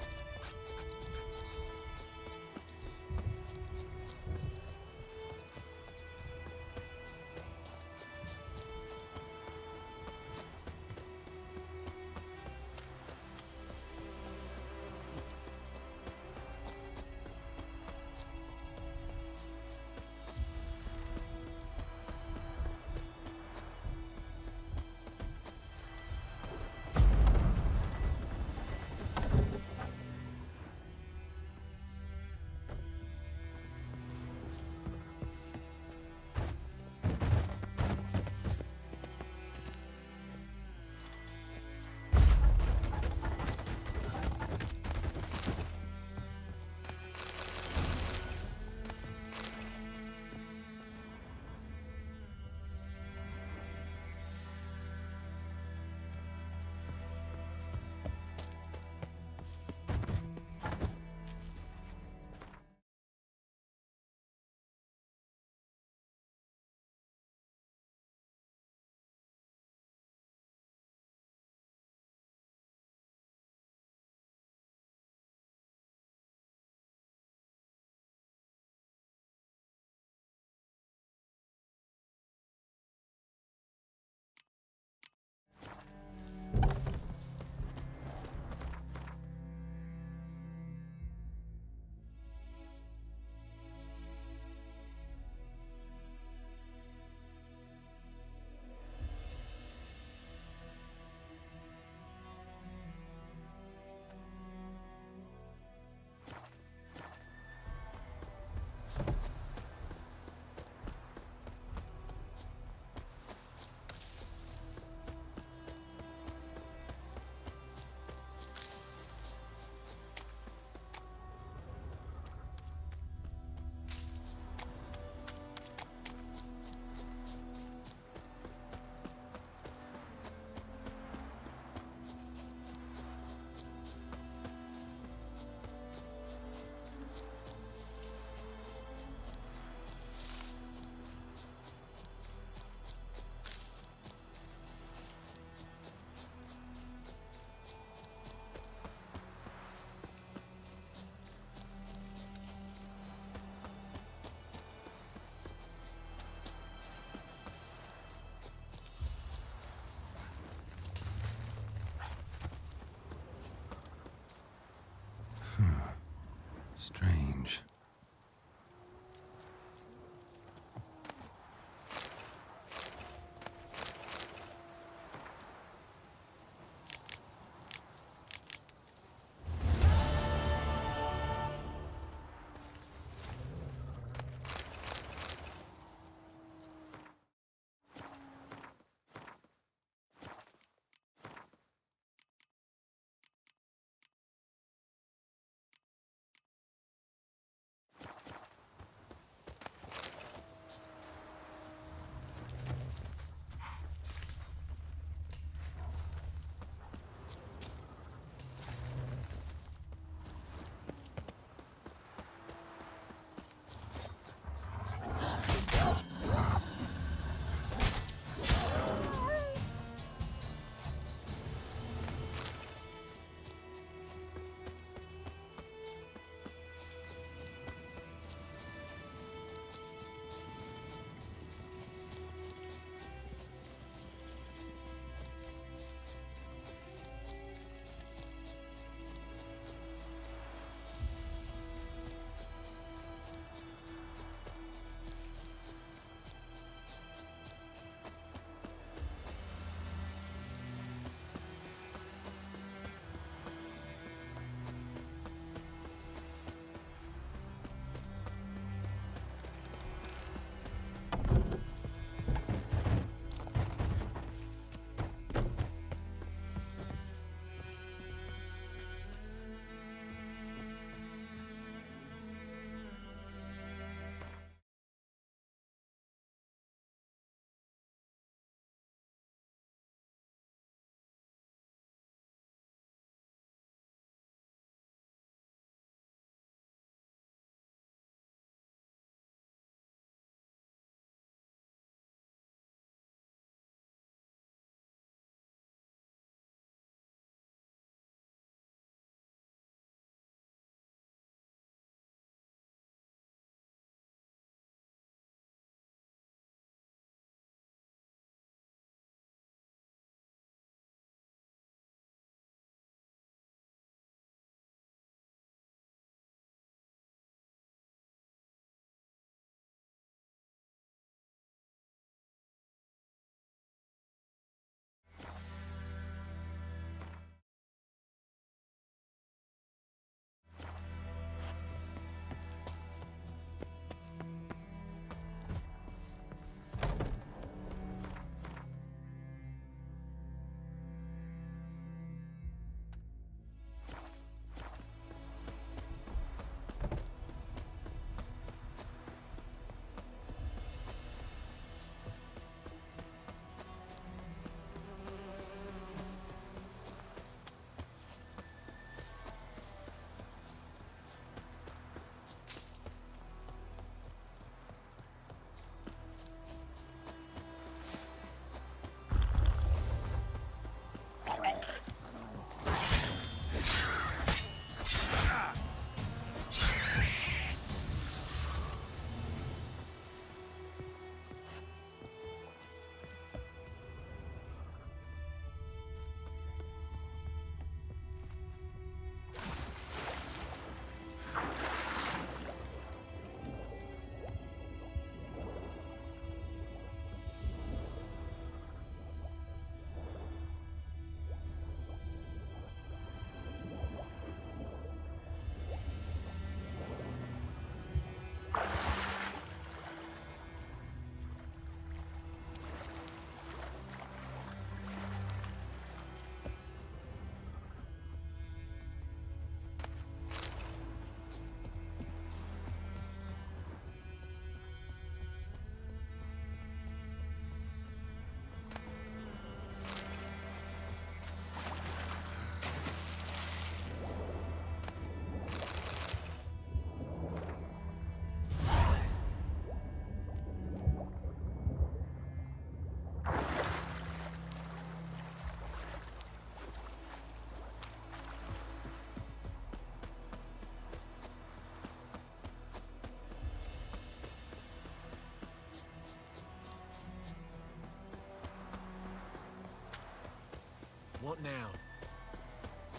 What now?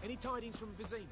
Any tidings from Vizima?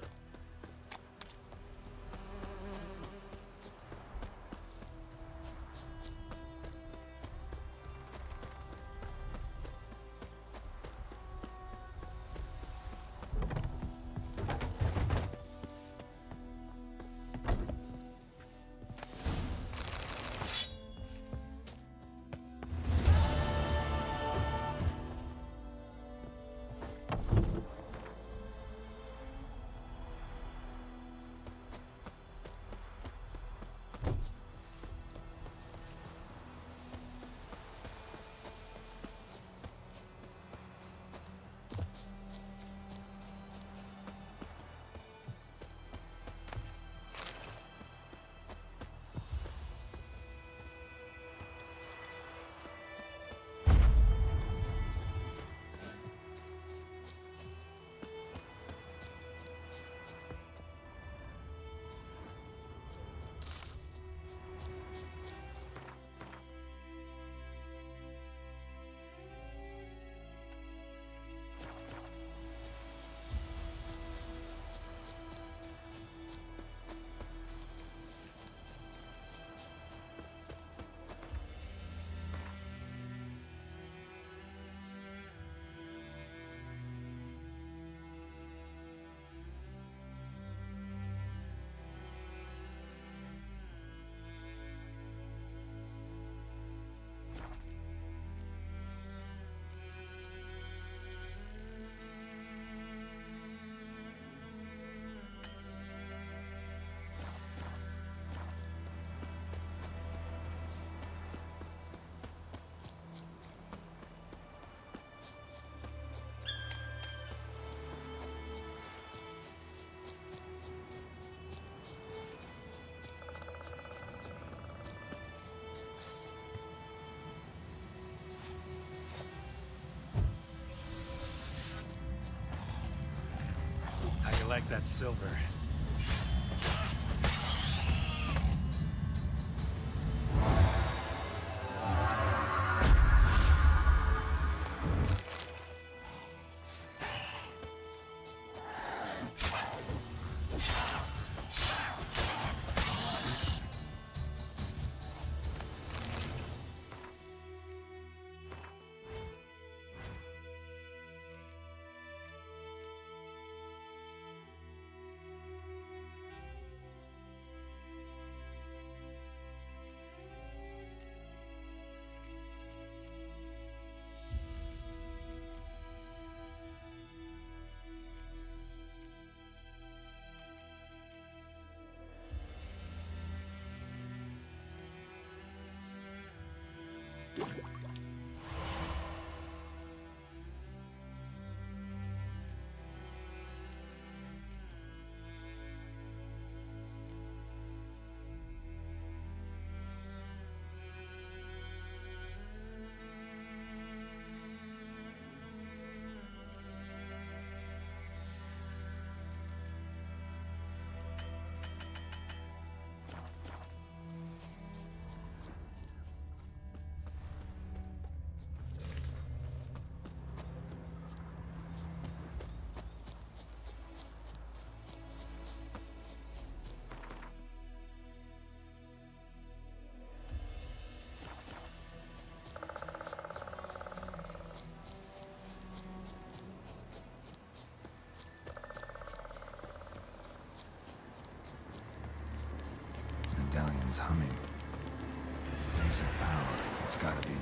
How you like that silver? Medallion's humming. Base of power, it's gotta be.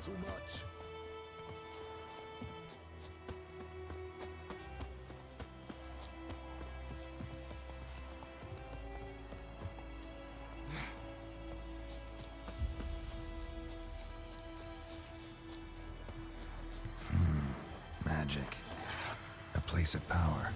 too much. Magic. A place of power.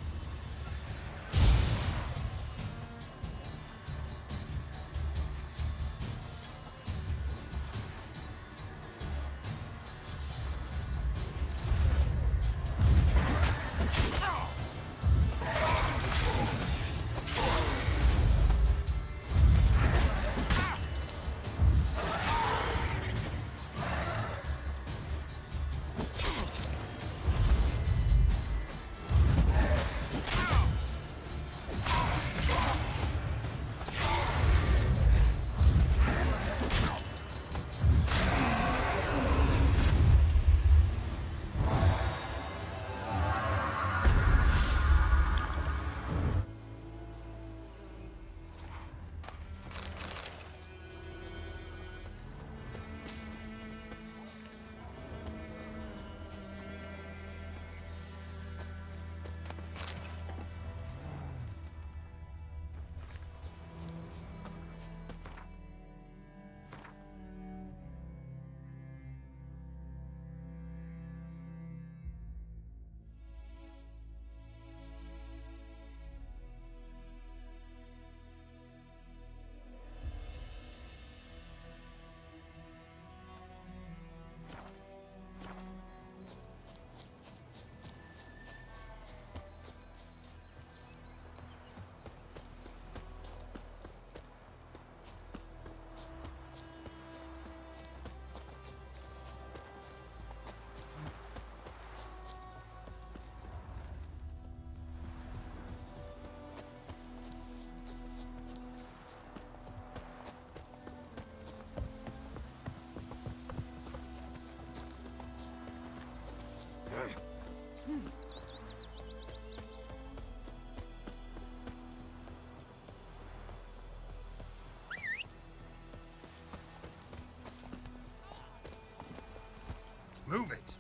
Move it!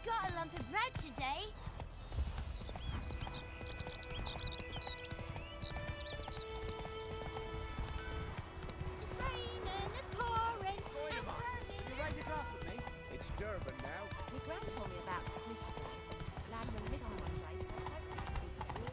Got a lump of bread today. It's raining, it's pouring. You raise a glass with me? It's Durban now. My gran told me about Smithsburg. Lad from this one day, so I hope that we can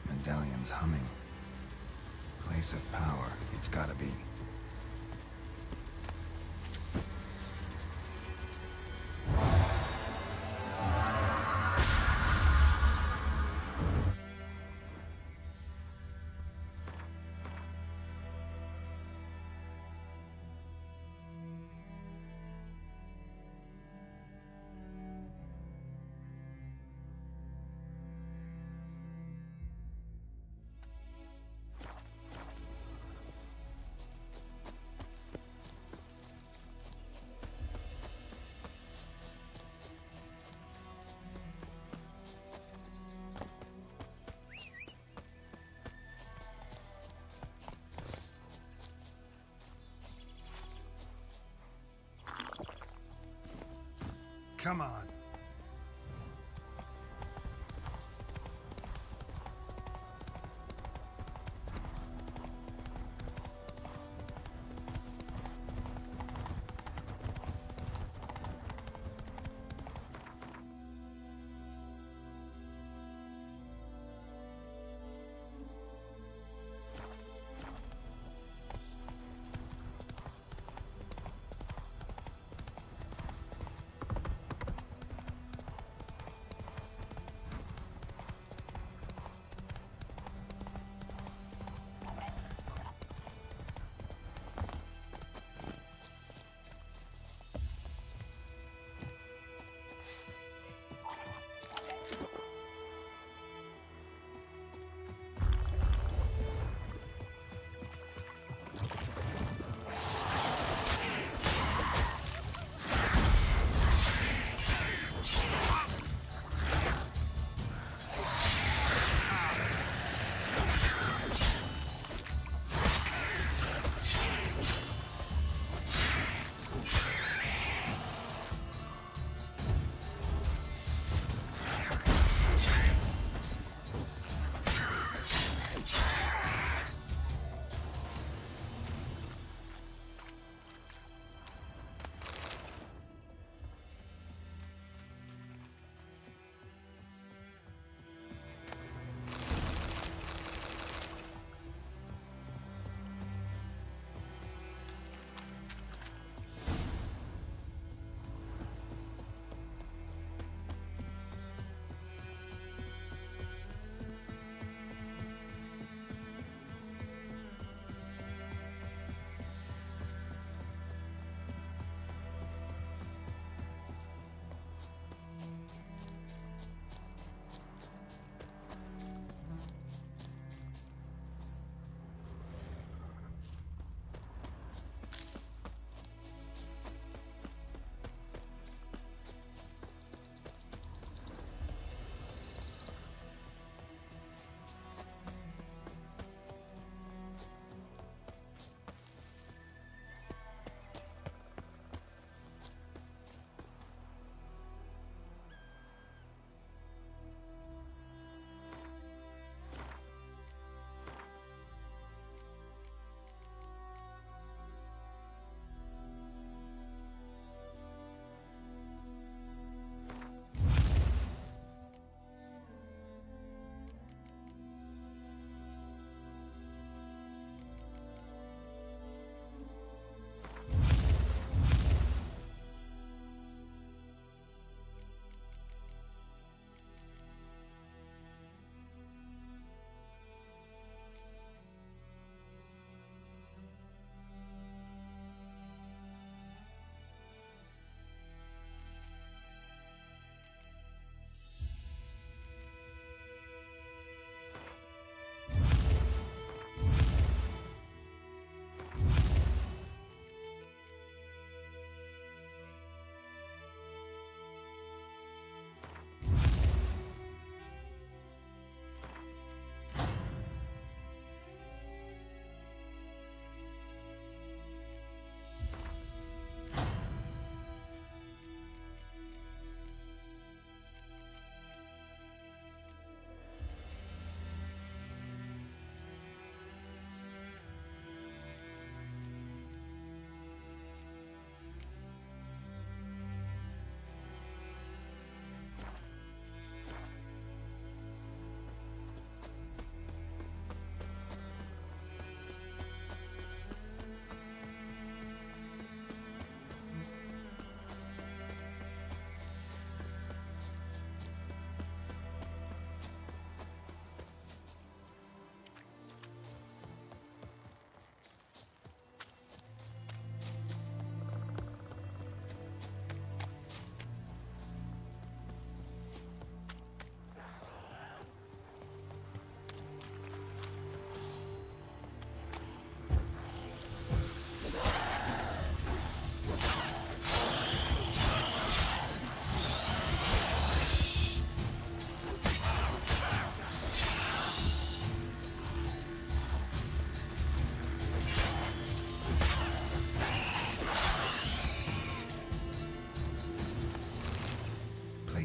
Medallion's humming. Place of power, it's gotta be. come on.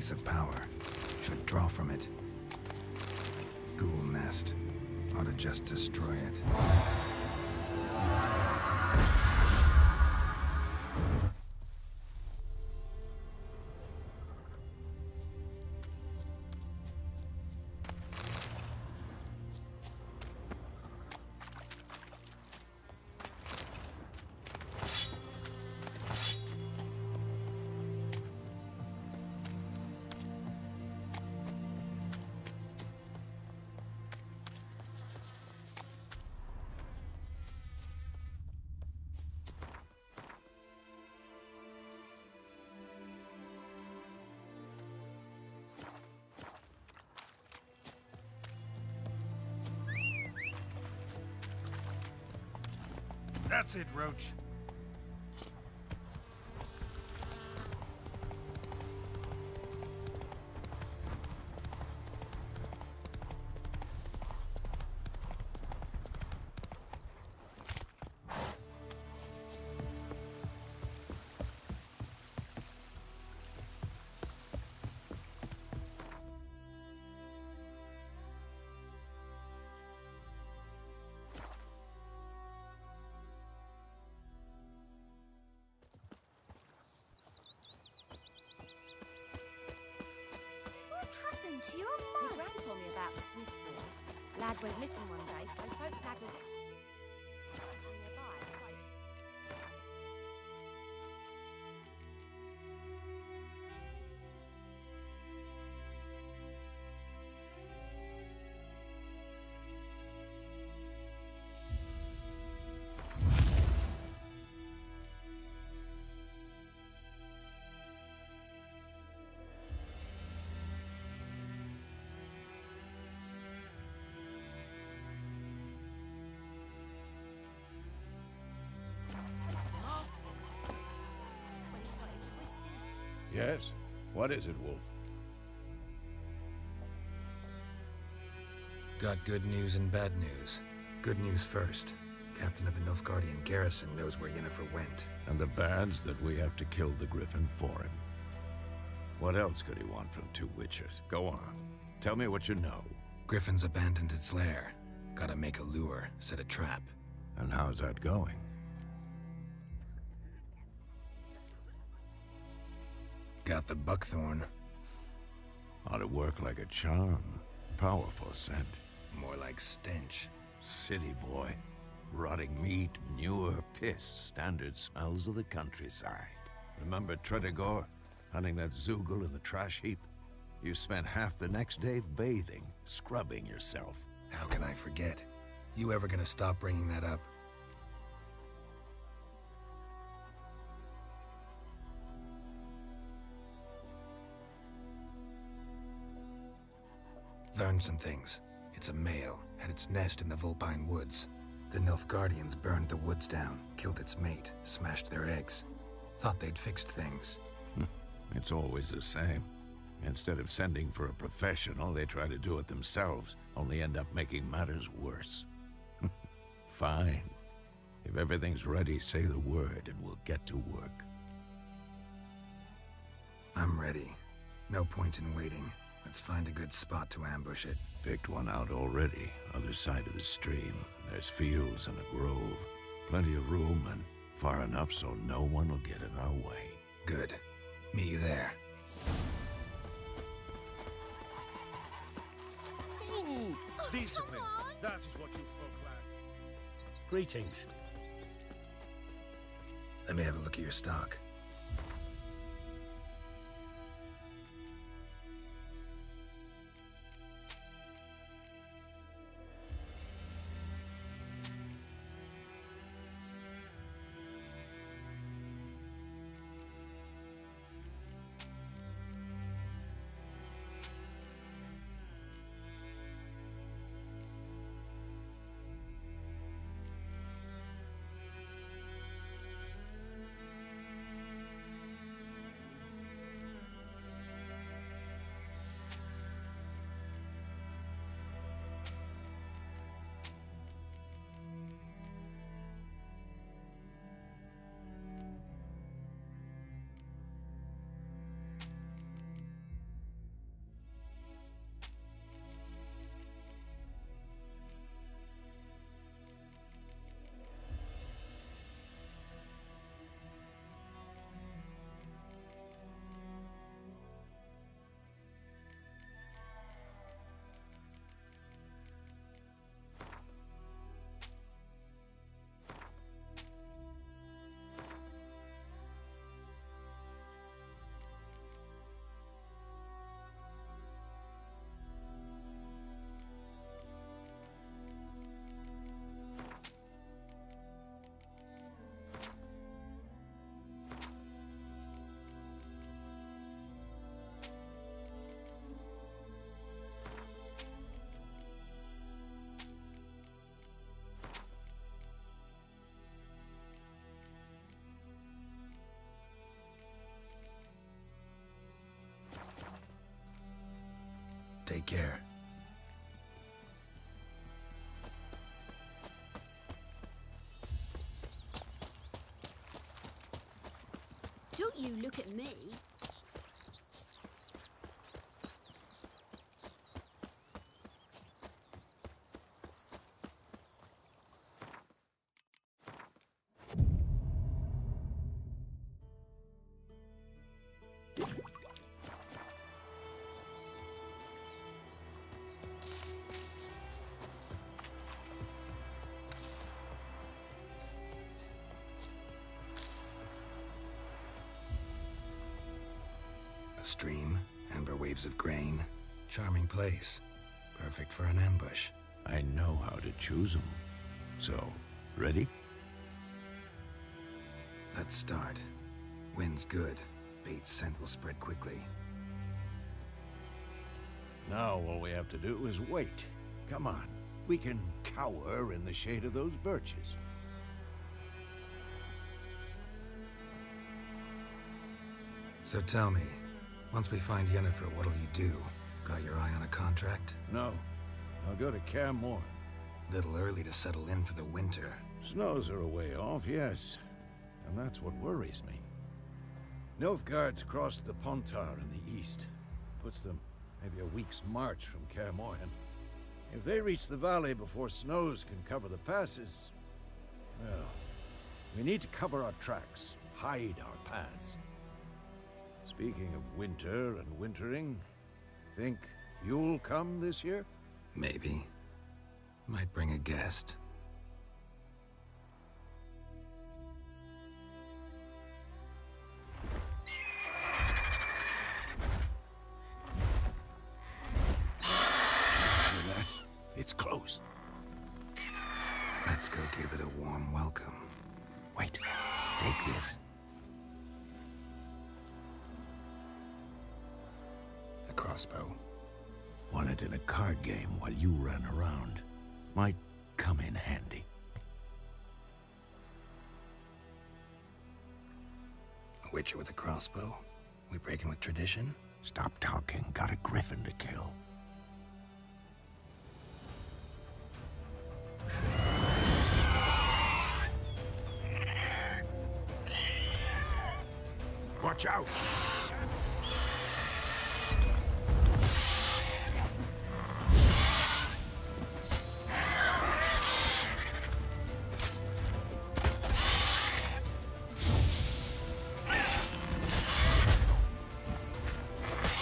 place of power. Should draw from it. Ghoul nest. Ought to just destroy it. That's it, Roach. To your mum? My gran told me about the Smiths boy. Lad went missing one day, so folk lad was... Yes? What is it, Wolf? Got good news and bad news. Good news first. Captain of the Nilfgaardian garrison knows where Yennefer went. And the bad's that we have to kill the Griffin for him. What else could he want from two witchers? Go on. Tell me what you know. Griffin's abandoned its lair. Gotta make a lure, set a trap. And how's that going? Got the buckthorn. Ought to work like a charm. Powerful scent. More like stench. City boy. Rotting meat, manure, piss. Standard smells of the countryside. Remember Tredegor? Hunting that Zoogle in the trash heap? You spent half the next day bathing, scrubbing yourself. How can I forget? You ever gonna stop bringing that up? Learned some things. It's a male, had its nest in the Vulpine Woods. The Nilfgaardians burned the woods down, killed its mate, smashed their eggs. Thought they'd fixed things. It's always the same. Instead of sending for a professional, they try to do it themselves, only end up making matters worse. Fine. If everything's ready, say the word and we'll get to work. I'm ready. No point in waiting. Let's find a good spot to ambush it. Picked one out already, other side of the stream. There's fields and a grove. Plenty of room and far enough so no one will get in our way. Good. Meet you there. Ooh, discipline. That is what you folk lack. Greetings. Let me have a look at your stock. Take care. Don't you look at me. A stream, amber waves of grain. Charming place. Perfect for an ambush. I know how to choose them. So, ready? Let's start. Wind's good. Bait's scent will spread quickly. Now all we have to do is wait. Come on. We can cower in the shade of those birches. So tell me, once we find Yennefer, what'll you do? Got your eye on a contract? No. I'll go to Kaer Morhen. Little early to settle in for the winter. Snows are a way off, yes. And that's what worries me. Nilfgaard's crossed the Pontar in the east. Puts them maybe a week's march from Kaer Morhen. If they reach the valley before snows can cover the passes, well, we need to cover our tracks, hide our paths. Speaking of winter and wintering, think you'll come this year? Maybe. Might bring a guest. Hear that? It's close. Let's go give it a warm welcome. Wait, take this. A crossbow. Won it in a card game while you ran around. Might come in handy. A witcher with a crossbow? We breaking with tradition? Stop talking. Got a griffin to kill. Watch out!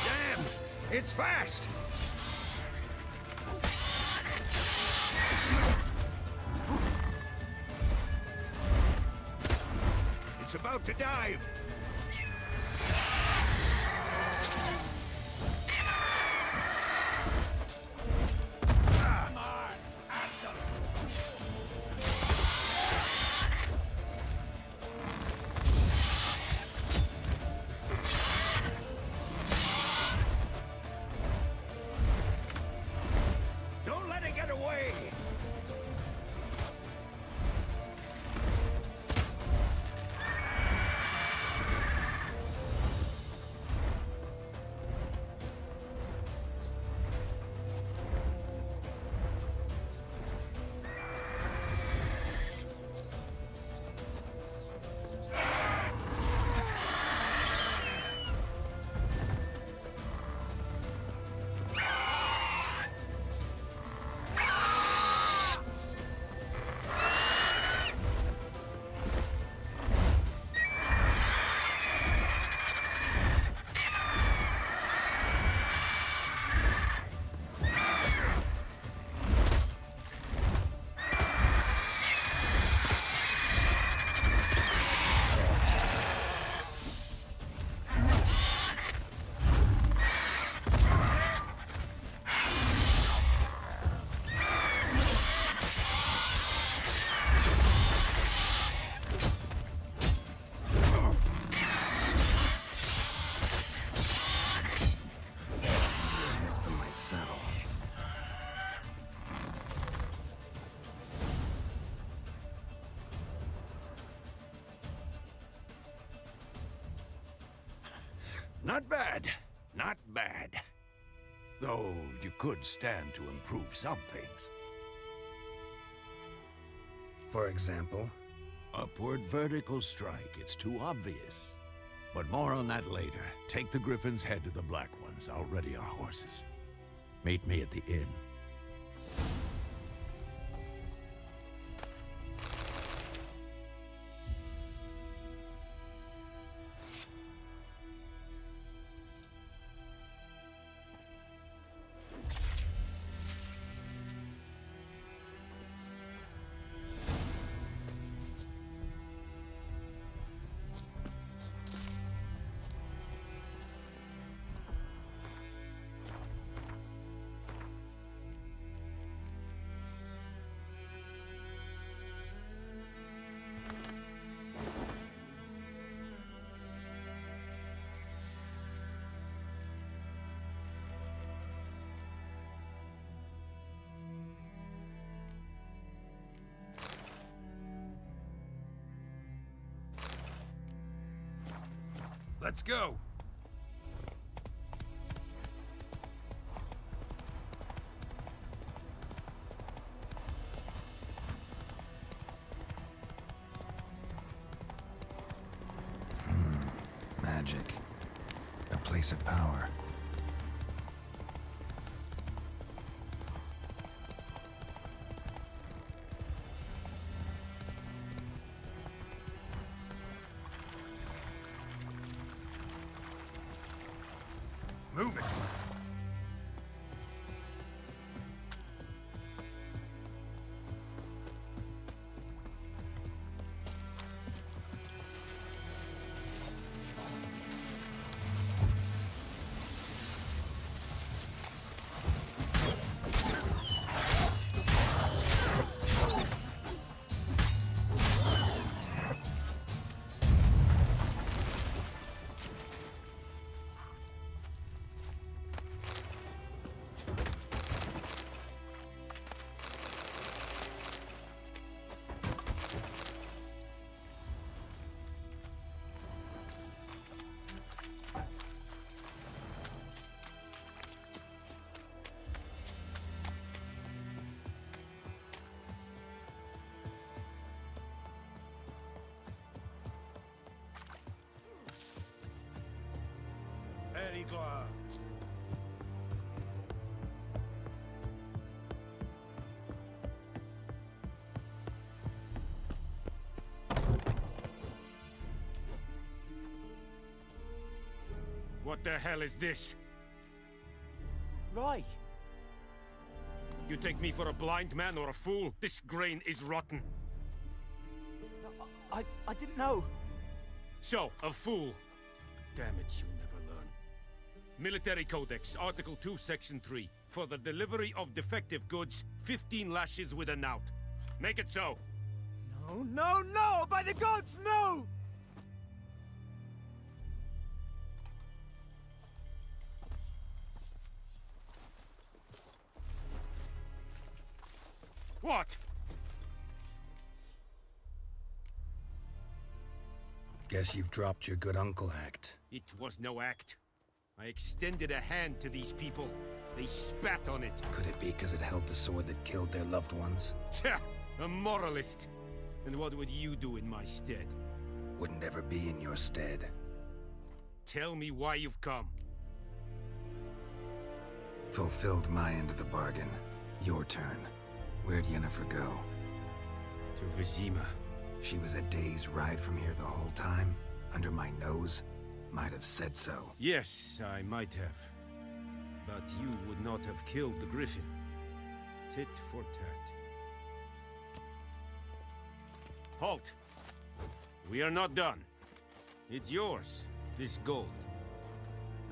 Damn! It's fast! It's about to dive! Don't let it get away! Not bad. Not bad. Though you could stand to improve some things. For example? Upward vertical strike. It's too obvious. But more on that later. Take the Griffin's head to the Black Ones. I'll ready our horses. Meet me at the inn. Let's go! Magic. A place of power. Move it! Very good. What the hell is this? Rye! You take me for a blind man or a fool? This grain is rotten. No, I didn't know. So, a fool. Damn it, you never learn. Military Codex, Article 2, Section 3. For the delivery of defective goods, 15 lashes with a knout. Make it so. No, no, no! By the gods, no! What? Guess you've dropped your good uncle act. It was no act. I extended a hand to these people. They spat on it. Could it be because it held the sword that killed their loved ones? Tja, a moralist. And what would you do in my stead? Wouldn't ever be in your stead. Tell me why you've come. Fulfilled my end of the bargain. Your turn. Where'd Yennefer go? To Vizima. She was a day's ride from here the whole time? Under my nose? Might have said so. Yes, I might have. But you would not have killed the Griffin. Tit for tat. Halt! We are not done. It's yours, this gold.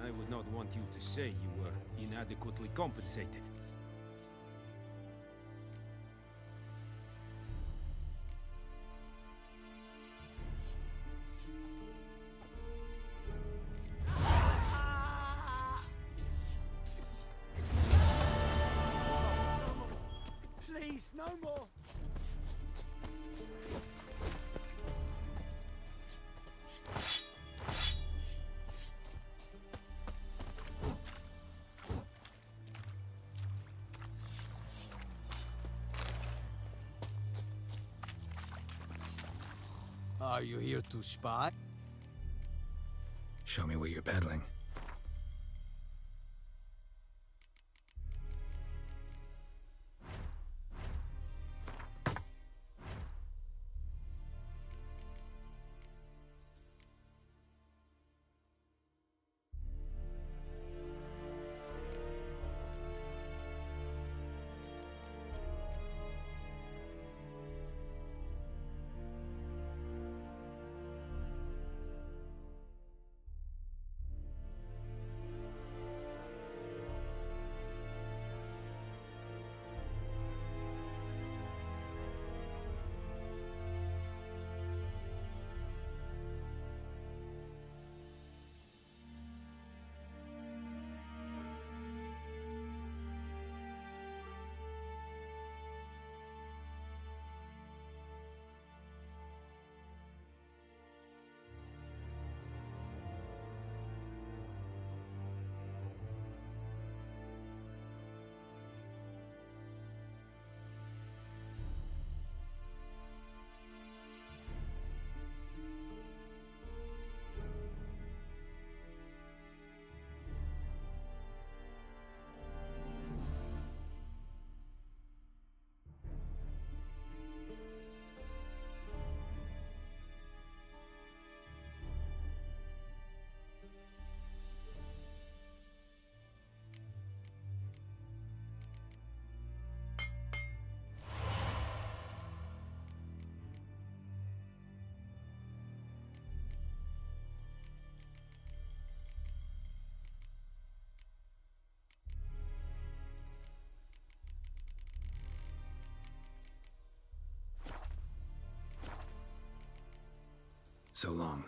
I would not want you to say you were inadequately compensated. Please, no more! Are you here to spy? Show me what you're peddling. So long.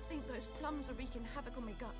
I think those plums are wreaking havoc on my gut.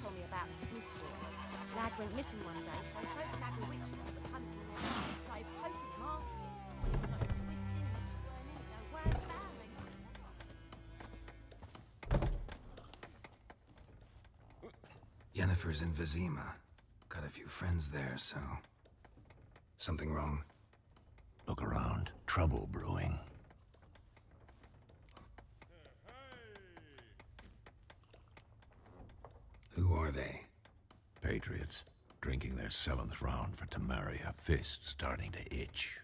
told me about the Smiths boy. Lad went missing one day, so folk Lad the witch that was hunting their land started poking him, asking. When he started twisting and squirming as though weren't bowing. Yennefer's in Vizima. Got a few friends there, so... Something wrong? Look around. Trouble brewing. Who are they? Patriots. Drinking their 7th round for Temeria. Fist starting to itch.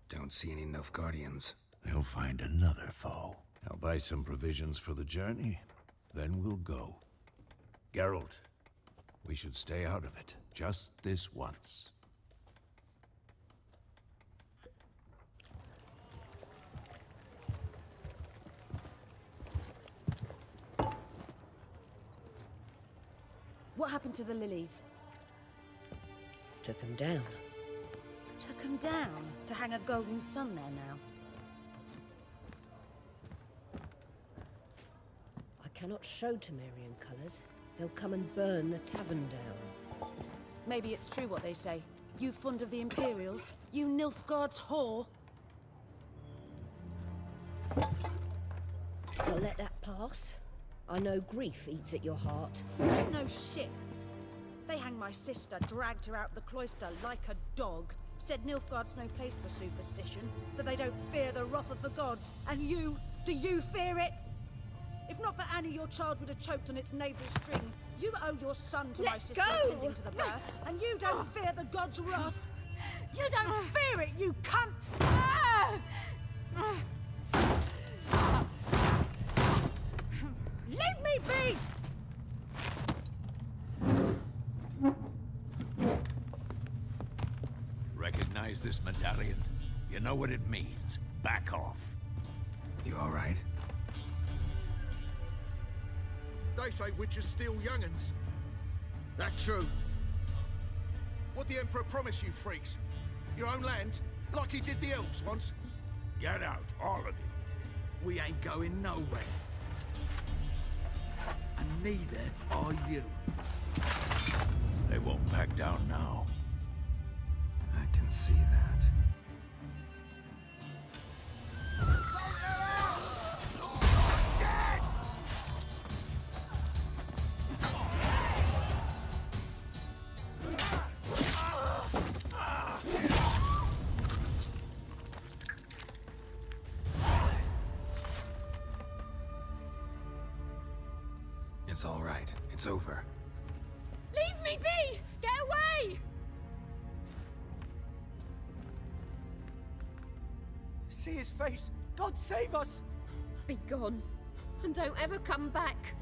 Don't see any Nilfgaardians. They'll find another foe. I'll buy some provisions for the journey. Then we'll go. Geralt, we should stay out of it. Just this once. What happened to the lilies? Took them down. Took him down to hang a golden sun there now. I cannot show Temerian colours. They'll come and burn the tavern down. Maybe it's true what they say. You fond of the Imperials? You Nilfgaard's whore? I'll let that pass. I know grief eats at your heart. No shit. They hanged my sister, dragged her out the cloister like a dog. Said Nilfgaard's no place for superstition, that they don't fear the wrath of the gods. And you, do you fear it? If not for Annie, your child would have choked on its navel string. You owe your son to my sister attending to the birth, and you don't fear the gods' wrath. You don't fear it, you cunt! Leave me be! Recognize this medallion? You know what it means. Back off. You all right? They say witches steal young'uns. That true? What the Emperor promised you freaks? Your own land? Like he did the elves once? Get out, all of you. We ain't going nowhere. And neither are you. They won't back down now. I can see that. It's all right. It's over. Leave me be! Get away! See his face! God save us! Be gone, and don't ever come back.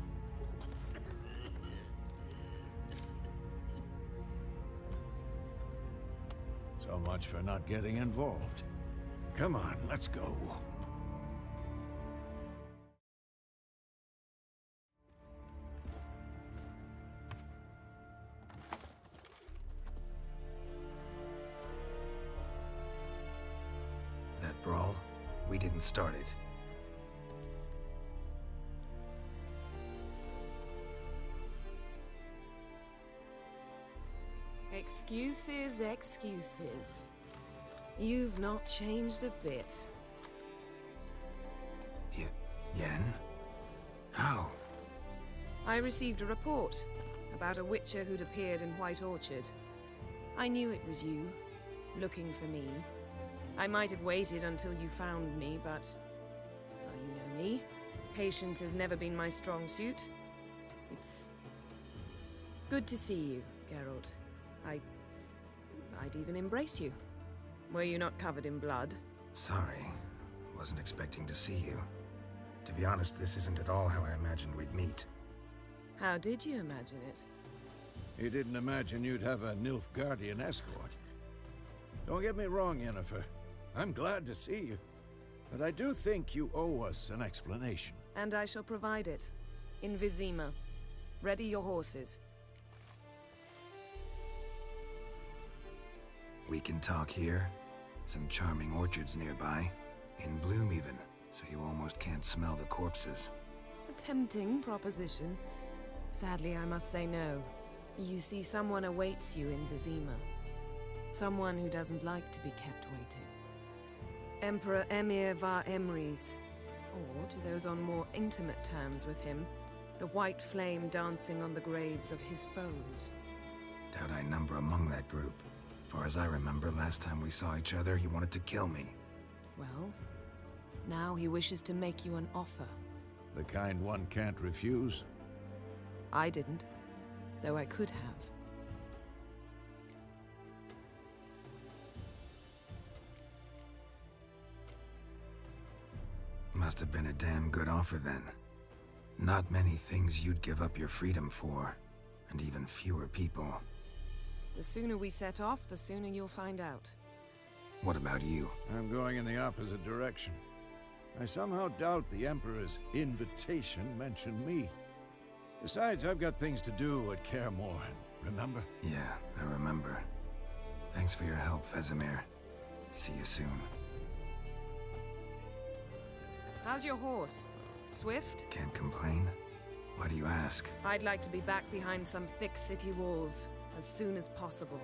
So much for not getting involved. Come on, let's go. That brawl, we didn't start it. Excuses, excuses. You've not changed a bit. Yen? How? I received a report about a witcher who'd appeared in White Orchard. I knew it was you, looking for me. I might have waited until you found me, but... well, you know me. Patience has never been my strong suit. It's... good to see you, Geralt. I'd even embrace you. Were you not covered in blood? Sorry. Wasn't expecting to see you. To be honest, this isn't at all how I imagined we'd meet. How did you imagine it? You didn't imagine you'd have a Nilfgaardian escort. Don't get me wrong, Yennefer. I'm glad to see you. But I do think you owe us an explanation. And I shall provide it. In Vizima. Ready your horses. We can talk here. Some charming orchards nearby. In bloom even, so you almost can't smell the corpses. A tempting proposition. Sadly, I must say no. You see, someone awaits you in Vizima. Someone who doesn't like to be kept waiting. Emperor Emir var Emrys, or to those on more intimate terms with him, the white flame dancing on the graves of his foes. Doubt I number among that group. Far as I remember, last time we saw each other, he wanted to kill me. Well, now he wishes to make you an offer. The kind one can't refuse? I didn't, though I could have. Must have been a damn good offer then. Not many things you'd give up your freedom for, and even fewer people. The sooner we set off, the sooner you'll find out. What about you? I'm going in the opposite direction. I somehow doubt the Emperor's invitation mentioned me. Besides, I've got things to do at Kaer Morhen, remember? Yeah, I remember. Thanks for your help, Vesemir. See you soon. How's your horse? Swift? Can't complain. Why do you ask? I'd like to be back behind some thick city walls as soon as possible.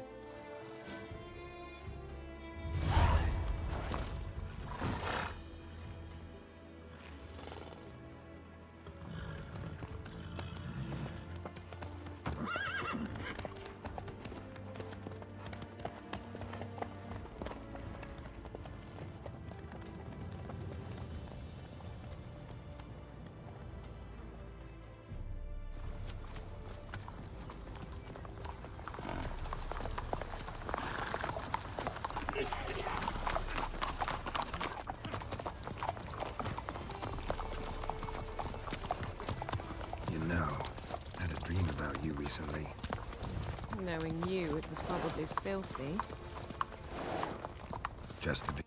Recently. Knowing you, it was probably filthy. Just the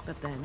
But then...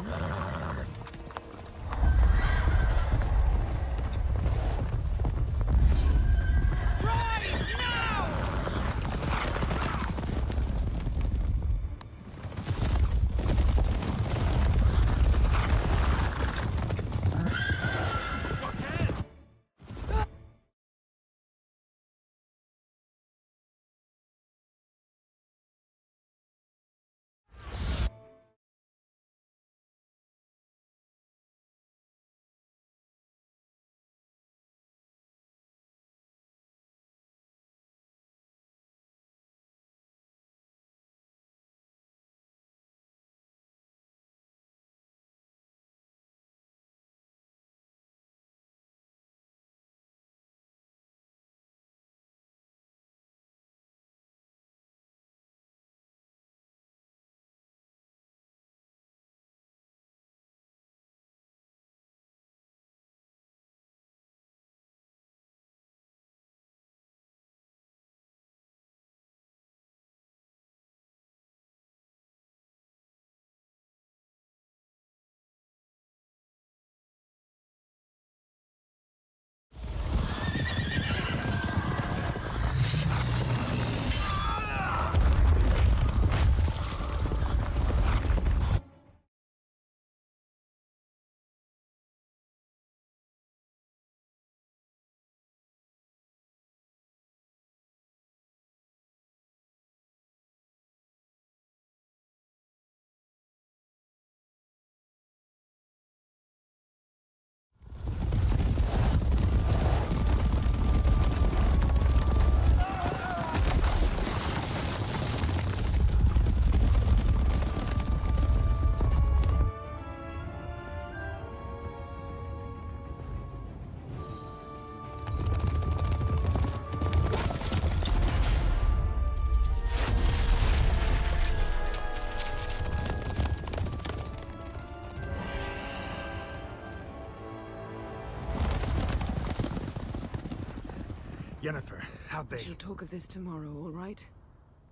Yennefer, how'd they... We shall talk of this tomorrow, all right?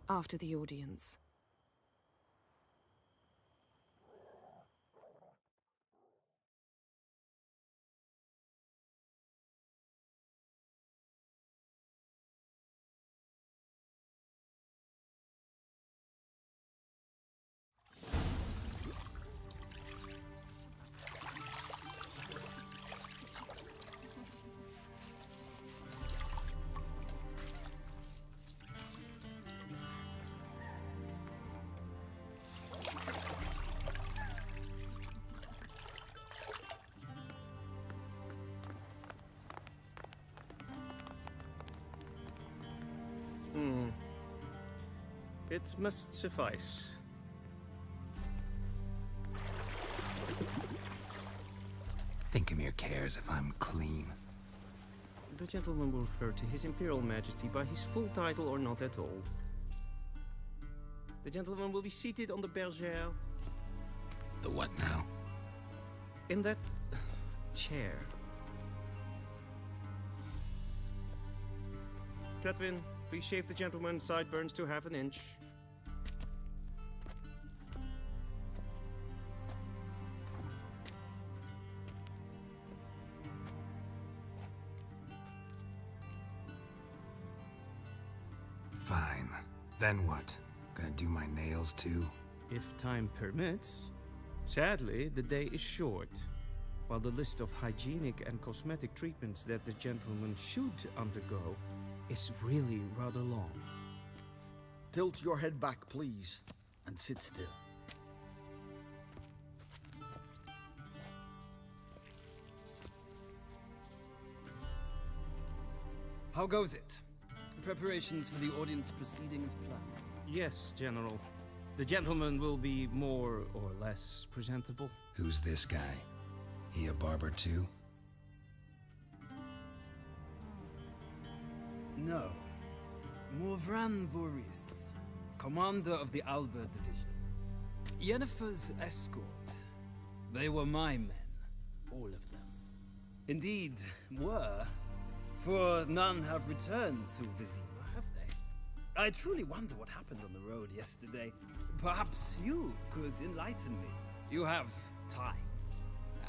After the audience. It must suffice. Thinkamere cares if I'm clean. The gentleman will refer to His Imperial Majesty by his full title or not at all. The gentleman will be seated on the bergère. The what now? In that chair. Catwin, please shave the gentleman's sideburns to half an inch. Fine. Then what? Gonna do my nails too? If time permits. Sadly, the day is short, while the list of hygienic and cosmetic treatments that the gentleman should undergo is really rather long. Tilt your head back, please, and sit still. How goes it? Preparations for the audience proceeding as planned? Yes, General. The gentleman will be more or less presentable. Who's this guy? He a barber too? No. Morvran Voorhis, commander of the Alba Division. Yennefer's escort. They were my men, all of them. Indeed, were, for none have returned to Vizima, have they? I truly wonder what happened on the road yesterday. Perhaps you could enlighten me. You have time.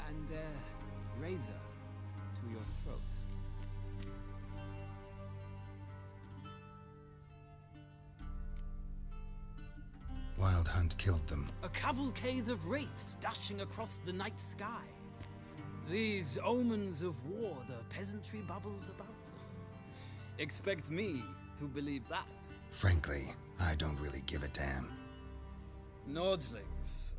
And a razor to your throat. Wild Hunt killed them. A cavalcade of wraiths dashing across the night sky. These omens of war the peasantry bubbles about. Expect me to believe that. Frankly, I don't really give a damn. Nordlings.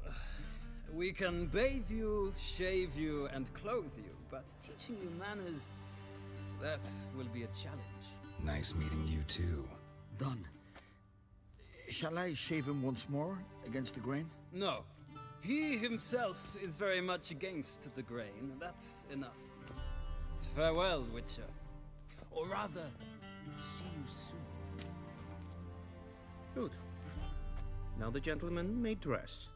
We can bathe you, shave you, and clothe you, but teaching you manners, that will be a challenge. Nice meeting you too. Done. Shall I shave him once more, against the grain? No. He himself is very much against the grain. That's enough. Farewell, Witcher. Or rather, see you soon. Good. Now the gentleman may dress.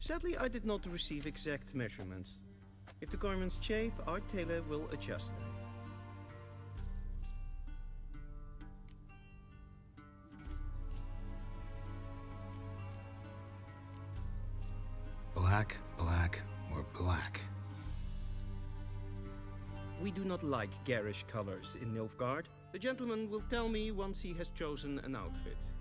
Sadly, I did not receive exact measurements. If the garments chafe, our tailor will adjust them. Black, black, or black? We do not like garish colors in Nilfgaard. The gentleman will tell me once he has chosen an outfit.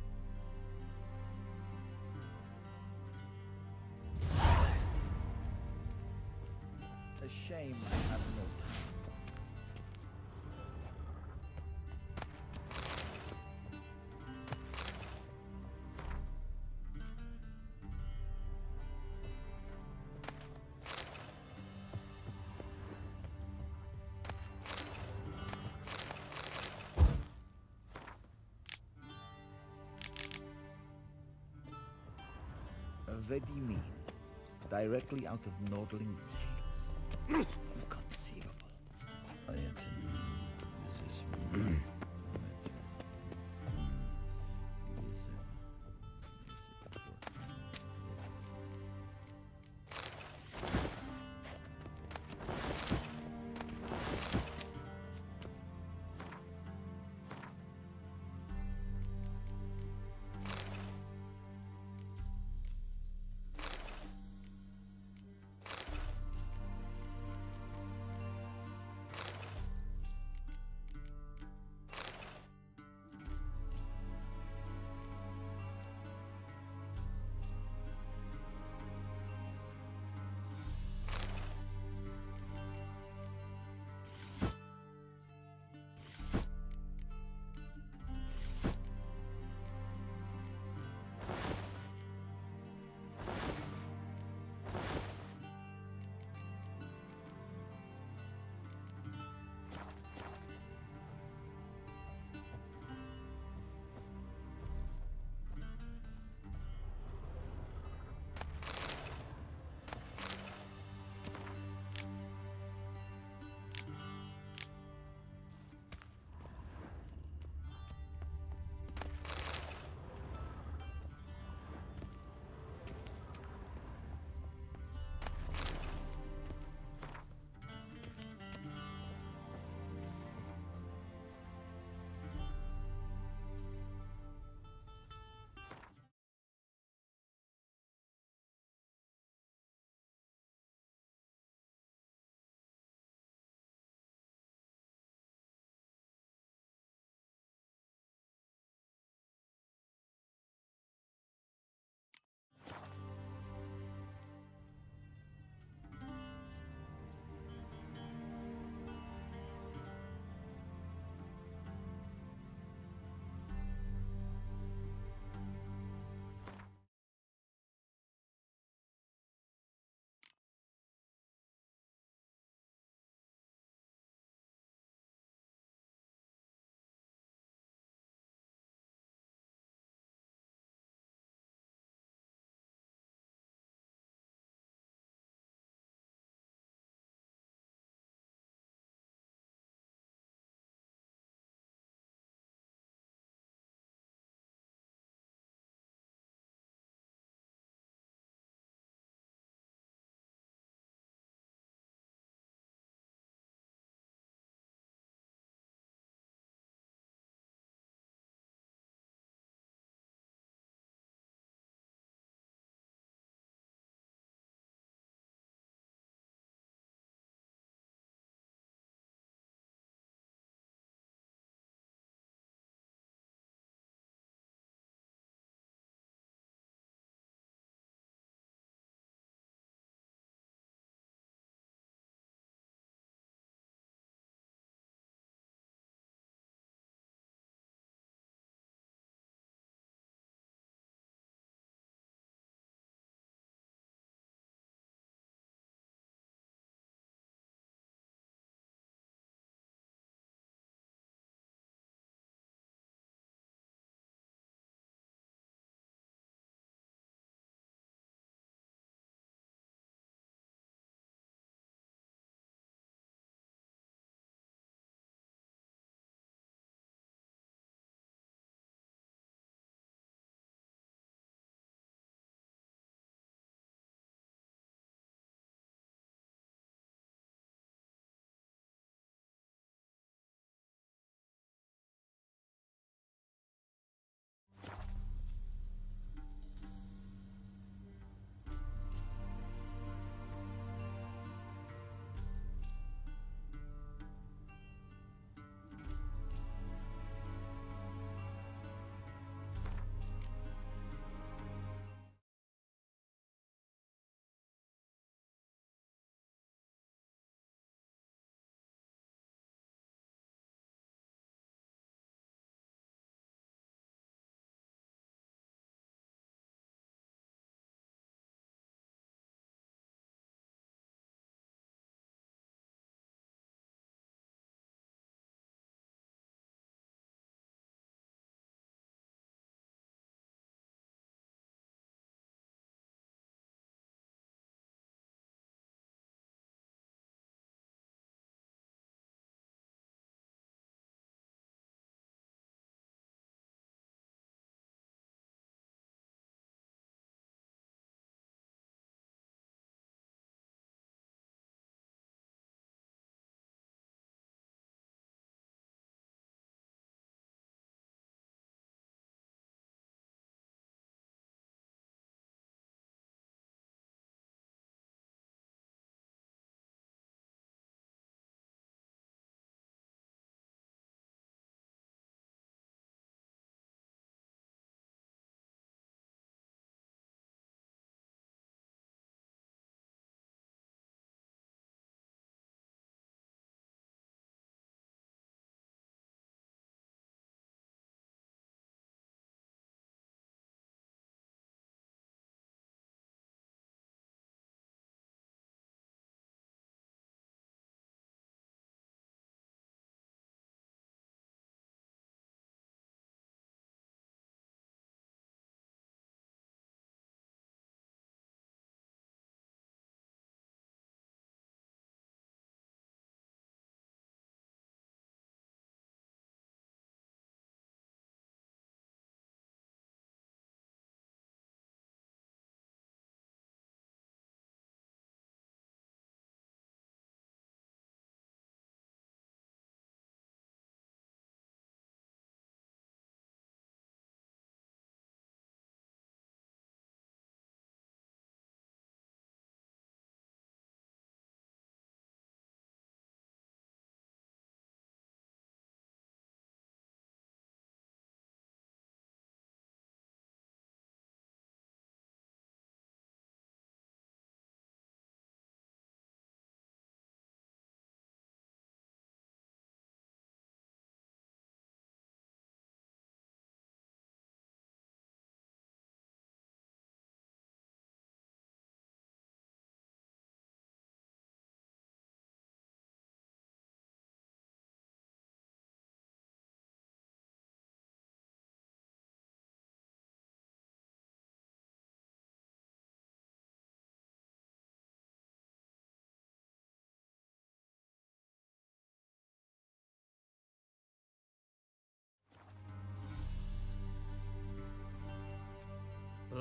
A shame I have no time. Vedimi, directly out of Nordling tales. Inconceivable. I enter you. This is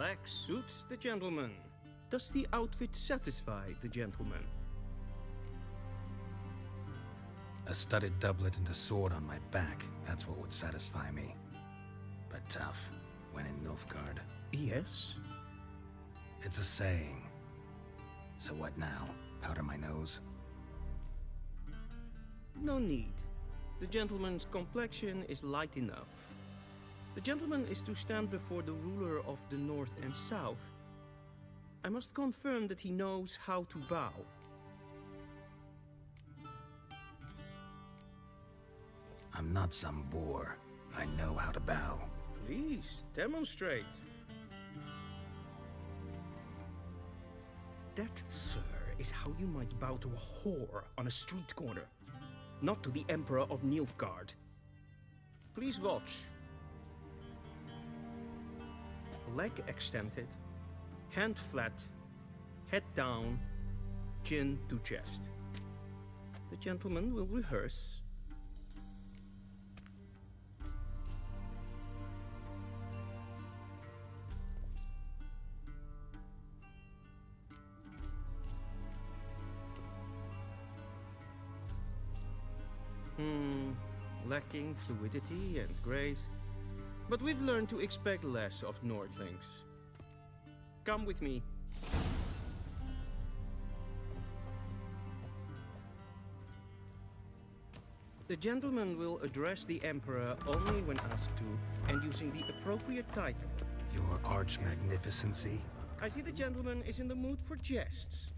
Black suits the gentleman. Does the outfit satisfy the gentleman? A studded doublet and a sword on my back, that's what would satisfy me. But tough, when in Nilfgaard. Yes? It's a saying. So what now? Powder my nose? No need. The gentleman's complexion is light enough. The gentleman is to stand before the ruler of the North and South. I must confirm that he knows how to bow. I'm not some boor. I know how to bow. Please, demonstrate. That, sir, is how you might bow to a whore on a street corner, not to the Emperor of Nilfgaard. Please watch. Leg extended, hand flat, head down, chin to chest. The gentleman will rehearse. Lacking fluidity and grace, but we've learned to expect less of Nordlings. Come with me. The gentleman will address the Emperor only when asked to, and using the appropriate title. Your Arch-Magnificency? I see the gentleman is in the mood for jests.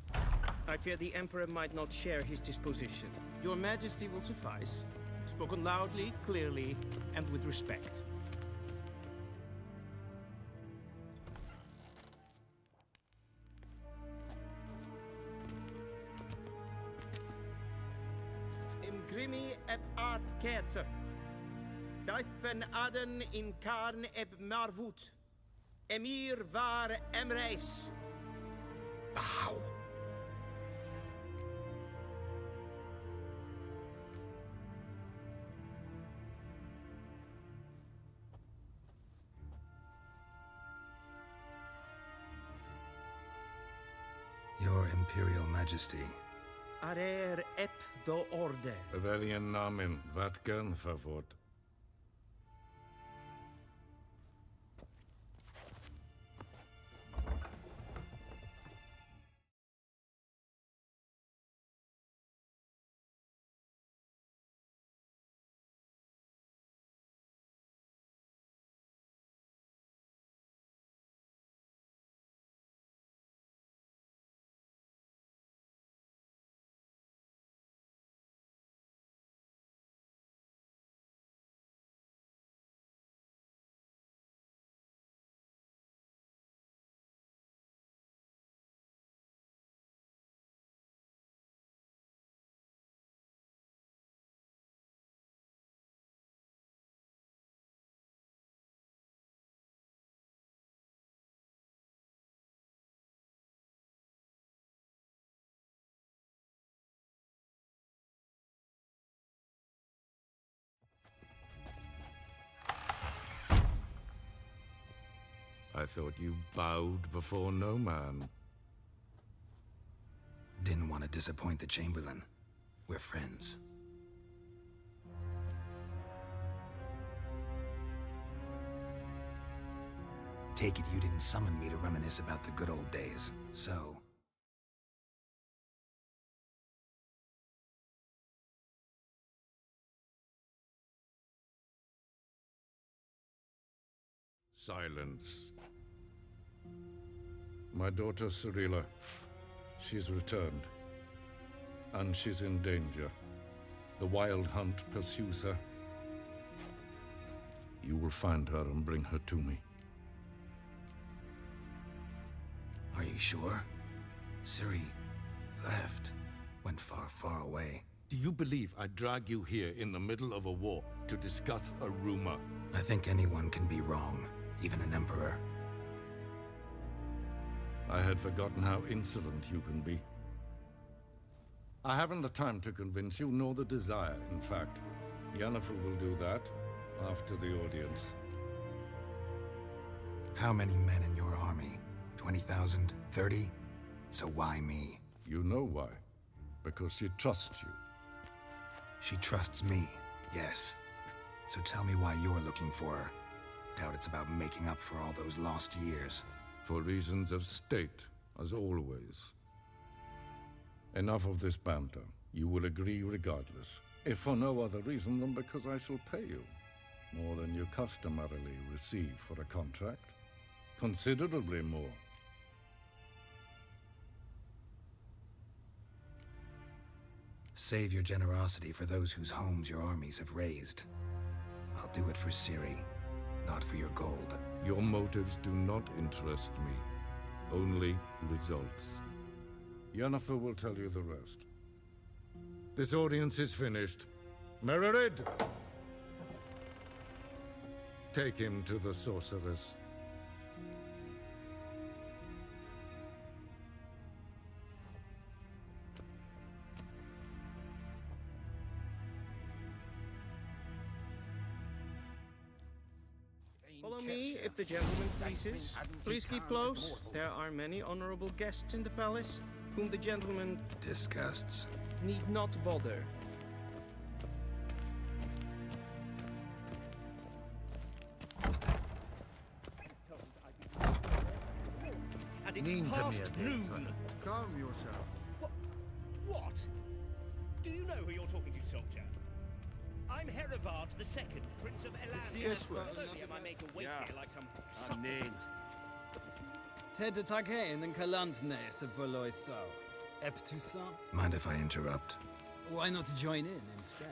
I fear the Emperor might not share his disposition. Your Majesty will suffice. Spoken loudly, clearly, and with respect. Imgrimi eb art ketzer. Daifen aden in karn eb marvut. Emir var emreis. Bow. Your Imperial Majesty. Arer ep do orde. Rebellion namen, vatkan favort. I thought you bowed before no man. Didn't want to disappoint the Chamberlain. We're friends. Take it you didn't summon me to reminisce about the good old days, so... Silence. My daughter Cirilla, she's returned. And she's in danger. The Wild Hunt pursues her. You will find her and bring her to me. Are you sure? Ciri left. Went far, far away. Do you believe I drag you here in the middle of a war to discuss a rumor? I think anyone can be wrong, even an emperor. I had forgotten how insolent you can be. I haven't the time to convince you, nor the desire, in fact. Yennefer will do that after the audience. How many men in your army? 20,000? 30? So why me? You know why. Because she trusts you. She trusts me, yes. So tell me why you're looking for her. Doubt it's about making up for all those lost years. For reasons of state, as always. Enough of this banter. You will agree regardless. If for no other reason than because I shall pay you. More than you customarily receive for a contract. Considerably more. Save your generosity for those whose homes your armies have razed. I'll do it for Ciri, not for your gold. Your motives do not interest me. Only results. Yennefer will tell you the rest. This audience is finished. Mererid! Take him to the sorceress. Follow me, if the gentleman pleases. Please keep close. There are many honorable guests in the palace, whom the gentleman disgusts. Need not bother. And it's past noon. Calm yourself. What? Do you know who you're talking to, soldier? I'm Herivard II, Prince of Elan. Guess what? Am I made to wait here like some supplement? Ted Taghain and Kalantnes of Voloisau. Eptusan? Mind if I interrupt? Why not join in instead?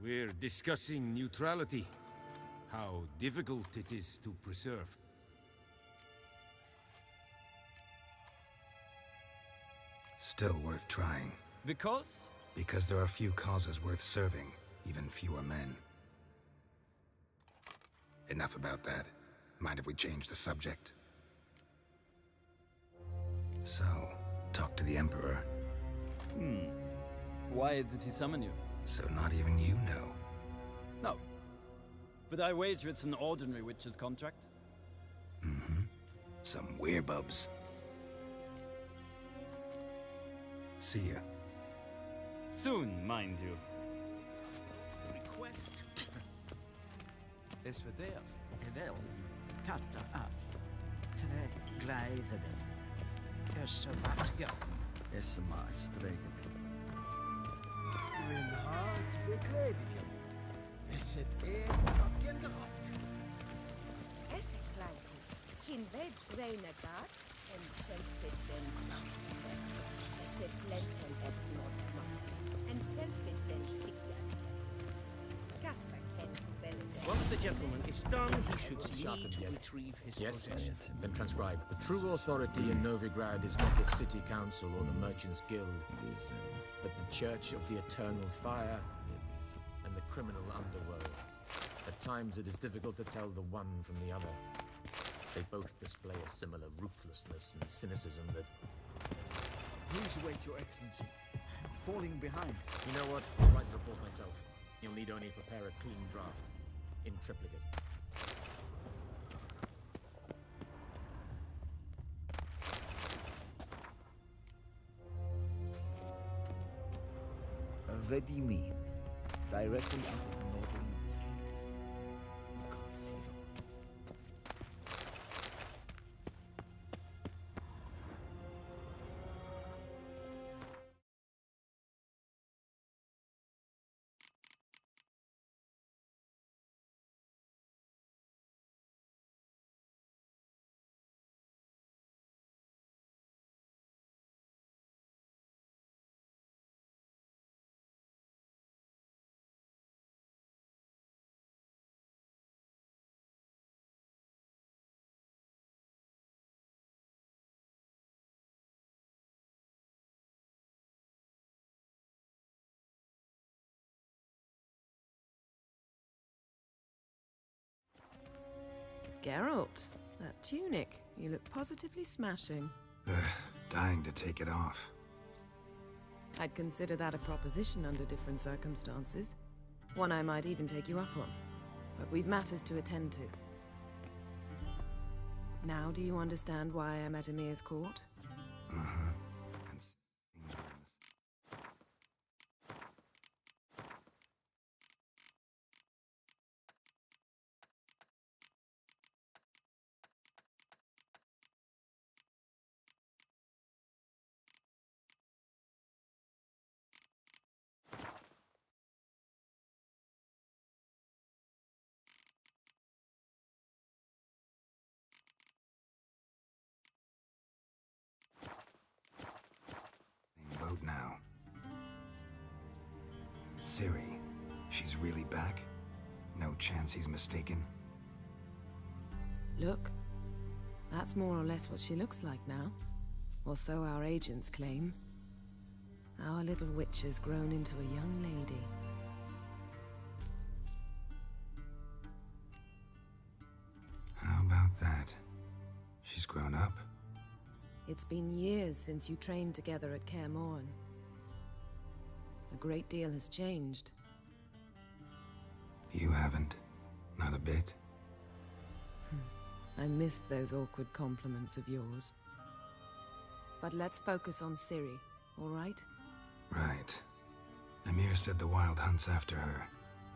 We're discussing neutrality. How difficult it is to preserve. Still worth trying. Because? Because there are few causes worth serving, even fewer men. Enough about that. Mind if we change the subject? So, talk to the Emperor. Why did he summon you? So not even you know. No. But I wager it's an ordinary witcher's contract. Mm-hmm. Some werebubs. See ya. Soon, mind you. Request. Is for deaf. Vel, katta af. Tre gleider. Så vart gång. SMA streken. Min hart verkleed vi. Is het wat generaat? Is het kleintje? Geen weet reine dat en zelfit den is het lenten et nordman en zelfit den sikjan. Gasper ken wel. Once the gentleman is done, he should need to retrieve his Yes, possessions. then transcribe. The true authority in Novigrad is not the city council or the merchants' guild, but the Church of the Eternal Fire and the criminal underworld. At times it is difficult to tell the one from the other. They both display a similar ruthlessness and cynicism that... Please wait, Your Excellency. I'm falling behind. You know what? I'll write the report myself. You'll need only prepare a clean draft. In triplicate. What do you mean? Directly out of Nordling tales. Inconceivable. Geralt, that tunic. You look positively smashing. Dying to take it off. I'd consider that a proposition under different circumstances. One I might even take you up on. But we've matters to attend to. Now do you understand why I'm at Emir's court? Uh-huh. Boat now. Ciri, she's really back? No chance he's mistaken? Look, that's more or less what she looks like now. Or so our agents claim. Our little witch has grown into a young lady. How about that? She's grown up? It's been years since you trained together at Kaer Morhen. A great deal has changed. You haven't. Not a bit. I missed those awkward compliments of yours. But let's focus on Ciri, all right? Right. Emir said the Wild Hunt's after her.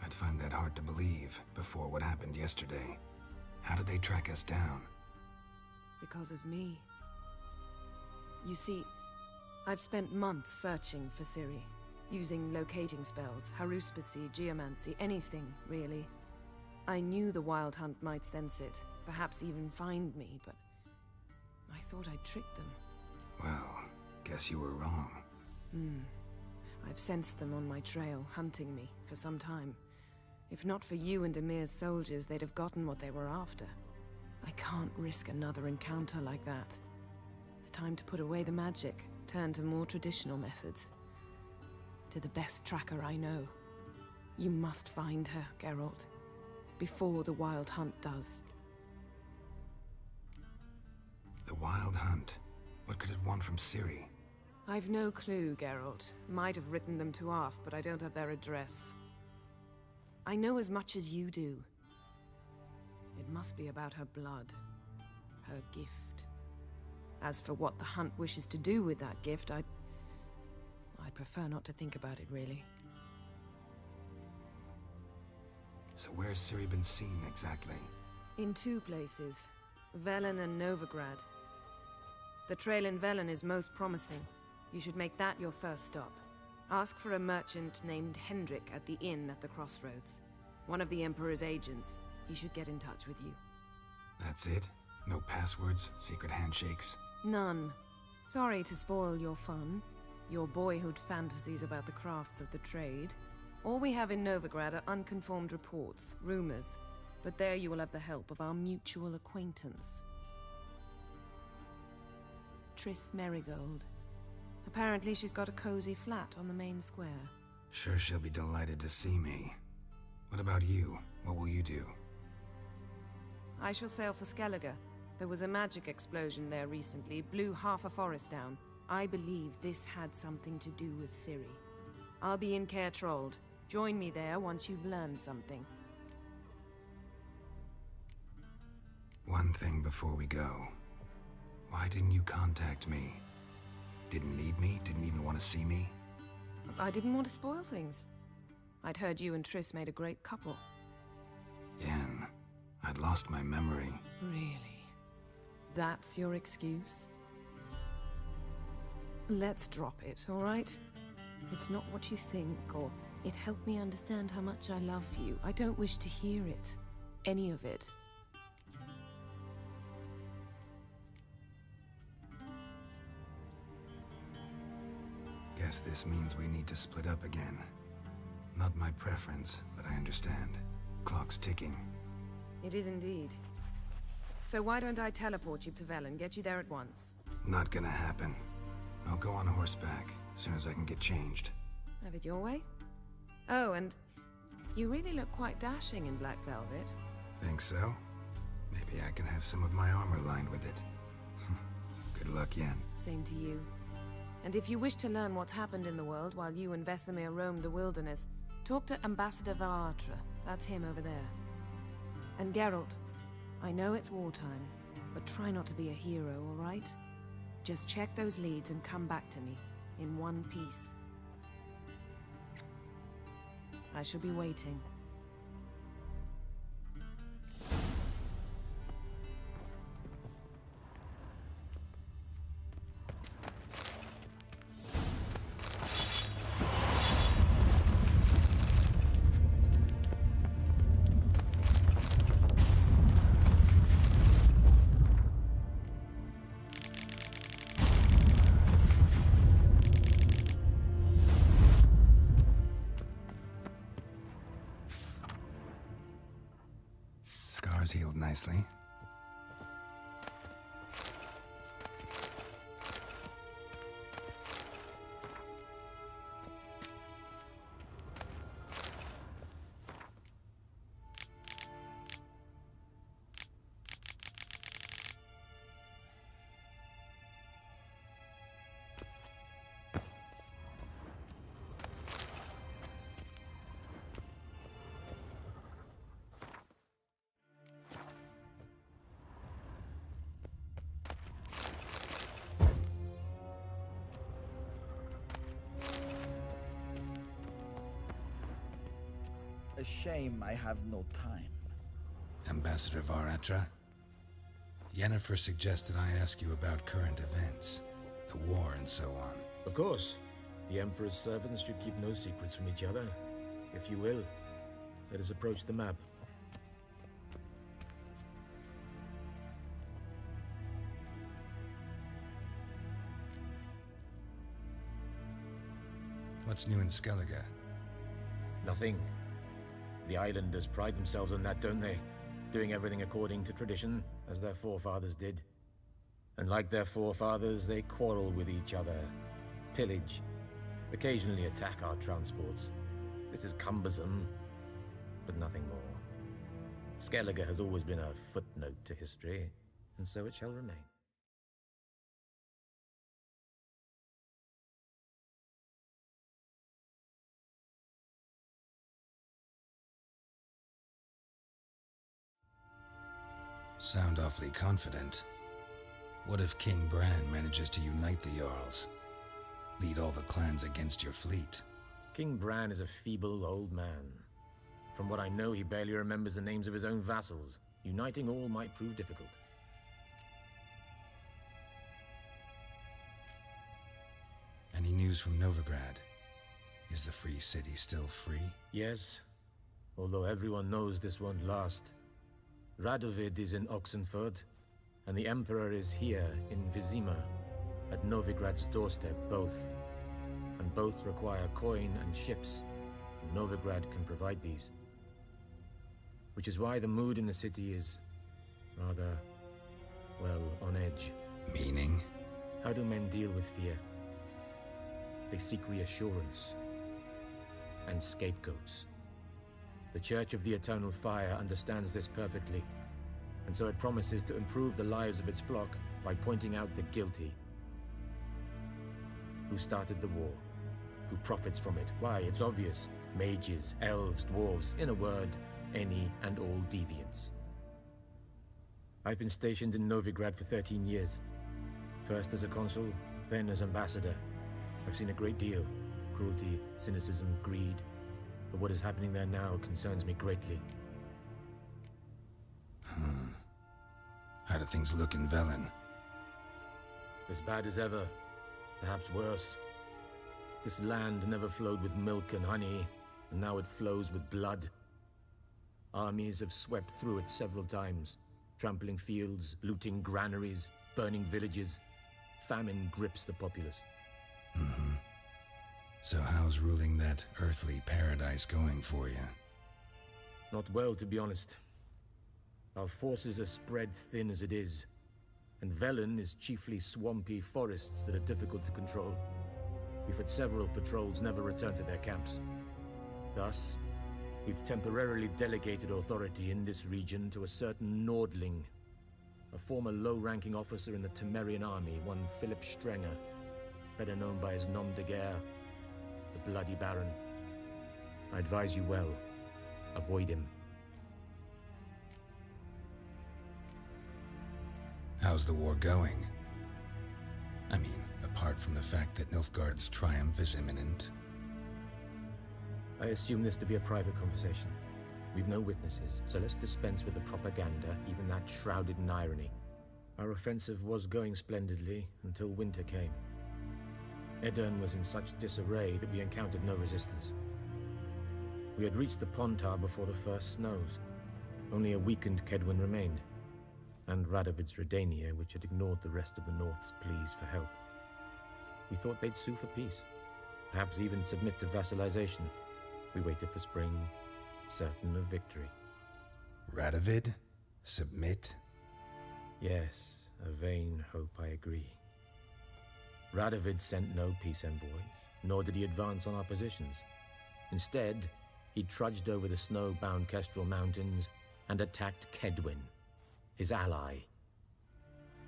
I'd find that hard to believe before what happened yesterday. How did they track us down? Because of me. You see, I've spent months searching for Ciri, using locating spells, haruspicy, geomancy, anything, really. I knew the Wild Hunt might sense it, perhaps even find me, but I thought I'd tricked them. Well, guess you were wrong. I've sensed them on my trail, hunting me, for some time. If not for you and Emir's soldiers, they'd have gotten what they were after. I can't risk another encounter like that. It's time to put away the magic, turn to more traditional methods. To the best tracker I know. You must find her, Geralt. Before the Wild Hunt does. The Wild Hunt? What could it want from Ciri? I've no clue, Geralt. Might have written them to ask, but I don't have their address. I know as much as you do. It must be about her blood. Her gift. As for what the Hunt wishes to do with that gift, I'd prefer not to think about it, really. So where's Ciri been seen, exactly? In two places. Velen and Novigrad. The trail in Velen is most promising. You should make that your first stop. Ask for a merchant named Hendrik at the inn at the crossroads. One of the Emperor's agents. He should get in touch with you. That's it? No passwords? Secret handshakes? None. Sorry to spoil your fun. Your boyhood fantasies about the crafts of the trade. All we have in Novigrad are unconfirmed reports, rumors. But there you will have the help of our mutual acquaintance. Triss Merigold. Apparently she's got a cozy flat on the main square. Sure she'll be delighted to see me. What about you? What will you do? I shall sail for Skellige. There was a magic explosion there recently, blew half a forest down. I believe this had something to do with Ciri. I'll be in Caer Trolde. Join me there once you've learned something. One thing before we go. Why didn't you contact me? Didn't need me? Didn't even want to see me? I didn't want to spoil things. I'd heard you and Triss made a great couple. Yen, I'd lost my memory. Really? That's your excuse? Let's drop it, all right? It's not what you think, or it helped me understand how much I love you. I don't wish to hear it. Any of it. Guess this means we need to split up again. Not my preference, but I understand. Clock's ticking. It is indeed. So why don't I teleport you to Velen, get you there at once? Not gonna happen. I'll go on horseback, as soon as I can get changed. Have it your way? Oh, and you really look quite dashing in black velvet. Think so? Maybe I can have some of my armor lined with it. Good luck, Yen. Same to you. And if you wish to learn what's happened in the world while you and Vesemir roamed the wilderness, talk to Ambassador Varatra. That's him over there. And Geralt, I know it's wartime, But try not to be a hero, all right? Just check those leads and come back to me, in one piece. I shall be waiting. Scars healed nicely. A shame I have no time. Ambassador Varatra, Yennefer suggested I ask you about current events, the war and so on. Of course. The Emperor's servants should keep no secrets from each other. If you will, let us approach the map. What's new in Skellige? Nothing. The islanders pride themselves on that, don't they? Doing everything according to tradition, as their forefathers did. And like their forefathers, they quarrel with each other, pillage, occasionally attack our transports. This is cumbersome, but nothing more. Skellige has always been a footnote to history, and so it shall remain. Sound awfully confident. What if King Bran manages to unite the Jarls? Lead all the clans against your fleet? King Bran is a feeble old man. From what I know, he barely remembers the names of his own vassals. Uniting all might prove difficult. Any news from Novigrad? Is the free city still free? Yes, although everyone knows this won't last. Radovid is in Oxenford, and the Emperor is here in Vizima, at Novigrad's doorstep, both. And both require coin and ships, and Novigrad can provide these. Which is why the mood in the city is rather, well, on edge. Meaning? How do men deal with fear? They seek reassurance and scapegoats. The Church of the Eternal Fire understands this perfectly, and so it promises to improve the lives of its flock by pointing out the guilty. Who started the war? Who profits from it? Why, it's obvious. Mages, elves, dwarves, in a word, any and all deviants. I've been stationed in Novigrad for 13 years. First as a consul, then as ambassador. I've seen a great deal. Cruelty, cynicism, greed. But what is happening there now concerns me greatly. How do things look in Velen? As bad as ever. Perhaps worse. This land never flowed with milk and honey, and now it flows with blood. Armies have swept through it several times, trampling fields, looting granaries, burning villages. Famine grips the populace. So how's ruling that earthly paradise going for you? Not well, to be honest. Our forces are spread thin as it is, and Velen is chiefly swampy forests that are difficult to control. We've had several patrols never return to their camps. Thus, we've temporarily delegated authority in this region to a certain Nordling, a former low-ranking officer in the Temerian army, one Philip Strenger, better known by his nom de guerre, the Bloody Baron. I advise you well. Avoid him. How's the war going? I mean, apart from the fact that Nilfgaard's triumph is imminent. I assume this to be a private conversation. We've no witnesses, so let's dispense with the propaganda, even that shrouded in irony. Our offensive was going splendidly until winter came. Edirn was in such disarray that we encountered no resistance. We had reached the Pontar before the first snows. Only a weakened Kedwin remained, and Radovid's Redania, which had ignored the rest of the North's pleas for help. We thought they'd sue for peace, perhaps even submit to vassalization. We waited for spring, certain of victory. Radovid? Submit? Yes, a vain hope, I agree. Radovid sent no peace envoys, nor did he advance on our positions. Instead, he trudged over the snow-bound Kestrel Mountains and attacked Kedwin, his ally.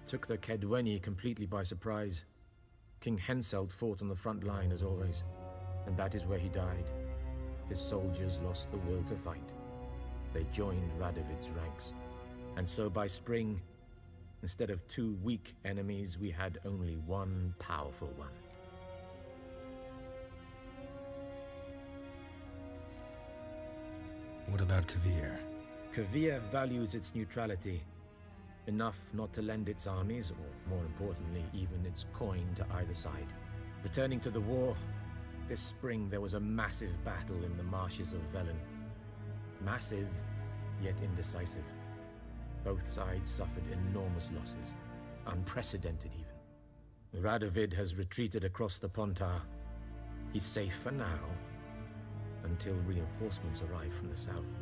Took the Kedweni completely by surprise. King Henselt fought on the front line as always, and that is where he died. His soldiers lost the will to fight. They joined Radovid's ranks, and so by spring, instead of 2 weak enemies, we had only 1 powerful one. What about Kovir? Kovir values its neutrality, enough not to lend its armies, or more importantly, even its coin to either side. Returning to the war, this spring there was a massive battle in the marshes of Velen. Massive, yet indecisive. Both sides suffered enormous losses, unprecedented even. Radovid has retreated across the Pontar. He's safe for now, until reinforcements arrive from the south.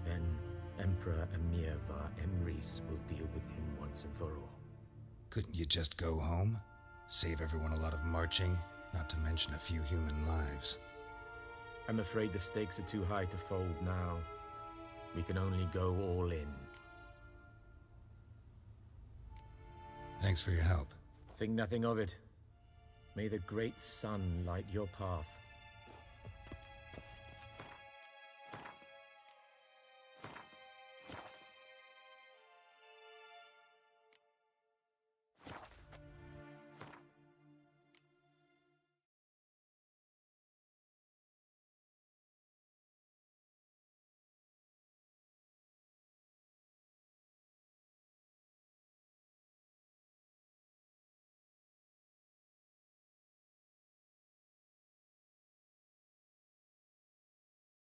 Then Emperor Emir var Emrys will deal with him once and for all. Couldn't you just go home? Save everyone a lot of marching, not to mention a few human lives. I'm afraid the stakes are too high to fold now. We can only go all in. Thanks for your help. Think nothing of it. May the great sun light your path.